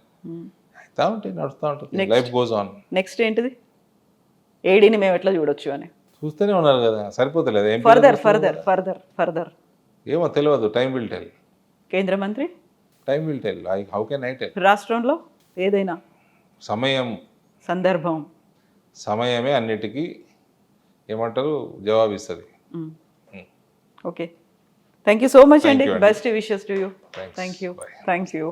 అవుతా ఉంటే నడుస్తూ ఉంటుంది, లైఫ్ గోస్ ఆన్. నెక్స్ట్ ఏంటిది? ఏడీని మేము ఎట్లా చూడొచ్చు అని చూస్తూనే ఉన్నారు కదా, సరిపోతలేదు. ఫర్దర్ ఏమో తెలియదు, టైం విల్ టెల్. కేంద్ర మంత్రి, time will tell. How can I tell? రాష్ట్రంలో ఏదైనా సమయమే అన్నిటికీ ఏమంటారు జవాబిస్తుంది. Okay, thank you so much అండి. Best wishes to you. Thank you.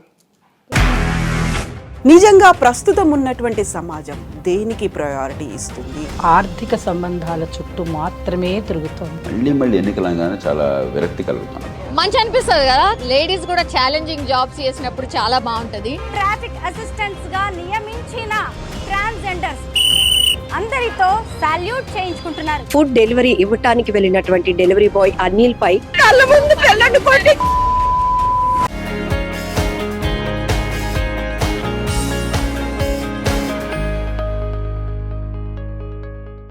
నిజంగా ప్రస్తుతం ఉన్నటువంటి సమాజం దేనికి ప్రయారిటీ ఇస్తుంది? ఆర్థిక సంబంధాల చుట్టూ మాత్రమే తిరుగుతోంది. మళ్ళీ ఎన్నికలంగానే చాలా విరక్తి కలుగుతాను. మంచి అనిపిస్తుంది కదా, లేడీస్ కూడా ఛాలెంజింగ్ జాబ్స్ చేసినప్పుడు చాలా బాగుంటది. ట్రాఫిక్ అసిస్టెంట్స్ గా నియమించిన ట్రాన్స్జెండర్స్ అందరితో సాల్యూట్ చేయించుకుంటున్నారు. ఫుడ్ డెలివరీ ఇవ్వటానికి వెళ్ళినటువంటి డెలివరీ బాయ్ అనిల్ పై కళ్ళ ముందు